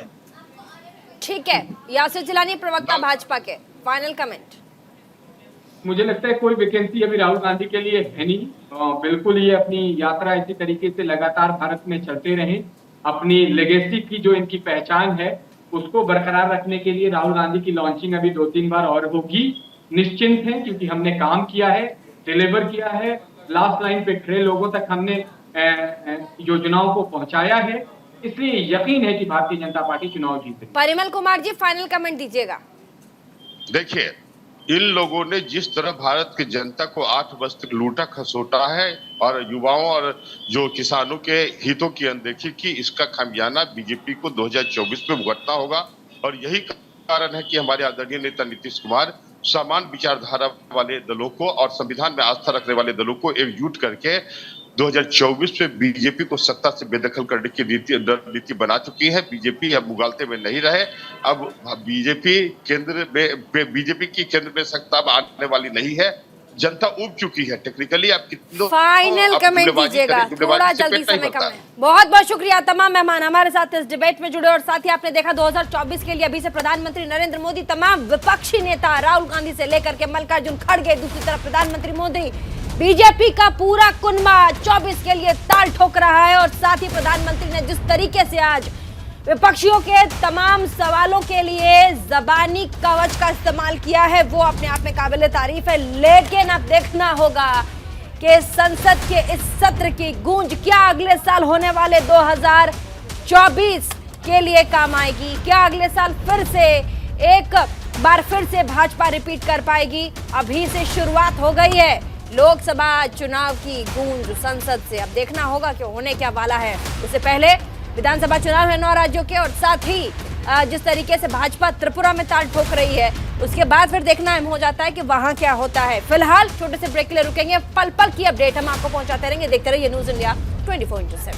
ठीक है, यासिर जिलानी प्रवक्ता भाजपा के, फाइनल कमेंट। मुझे लगता है कोई वैकेंसी अभी राहुल गांधी के लिए है नहीं। बिल्कुल ये अपनी यात्रा इसी तरीके से लगातार भारत में चलते रहें। अपनी लेगेसी की जो इनकी पहचान है उसको बरकरार रखने के लिए राहुल गांधी की लॉन्चिंग अभी 2-3 बार और होगी। निश्चिंत है, क्योंकि हमने काम किया है, डिलीवर किया है, लास्ट लाइन पे खड़े लोगों तक हमने योजनाओं को पहुंचाया है, इसलिए यकीन है कि भारतीय जनता पार्टी चुनाव जीतेगी। परिमल कुमार जी, फाइनल कमेंट दीजिएगा। देखिए, इन लोगों ने जिस तरह भारत की जनता को 8 वर्ष तक लूटा खसोटा है और युवाओं और जो किसानों के हितों की अनदेखी की, इसका खामियाजा बीजेपी को 2024 में भुगतना होगा। और यही कारण है कि हमारे आदरणीय नेता नीतीश कुमार समान विचारधारा वाले दलों को और संविधान में आस्था रखने वाले दलों को एकजुट करके 2024 में बीजेपी को सत्ता से बेदखल करने की नीति बना चुकी है। बीजेपी अब मुगालते में नहीं रहे। अब बीजेपी की केंद्र में सत्ता आने वाली नहीं है। जनता उब चुकी है टेक्निकली। आप कितने फाइनल कमेंट दीजिएगा, थोड़ा जल्दी समय कम है। बहुत बहुत शुक्रिया तमाम मेहमान हमारे साथ इस डिबेट में जुड़े। और साथ ही आपने देखा 2024 के लिए अभी से प्रधानमंत्री नरेंद्र मोदी, तमाम विपक्षी नेता राहुल गांधी से लेकर के मल्लिकार्जुन खड़गे, दूसरी तरफ प्रधानमंत्री मोदी, बीजेपी का पूरा कुनबा 24 के लिए ताल ठोक रहा है। और साथ ही प्रधानमंत्री ने जिस तरीके से आज विपक्षियों के तमाम सवालों के लिए ज़बानी कवच का इस्तेमाल किया है, वो अपने आप में काबिल तारीफ है। लेकिन अब देखना होगा कि संसद के इस सत्र की गूंज क्या अगले साल होने वाले 2024 के लिए काम आएगी। क्या अगले साल फिर से एक बार फिर से भाजपा रिपीट कर पाएगी। अभी से शुरुआत हो गई है लोकसभा चुनाव की गूंज संसद से। अब देखना होगा कि होने क्या वाला है। उससे पहले विधानसभा चुनाव है 9 राज्यों के, और साथ ही जिस तरीके से भाजपा त्रिपुरा में ताल ठोक रही है, उसके बाद फिर देखना अहम हो जाता है कि वहां क्या होता है। फिलहाल छोटे से ब्रेक के लिए रुकेंगे। पल पल की अपडेट हम आपको पहुंचाते रहेंगे। देखते रहिए न्यूज़ इंडिया 24/7।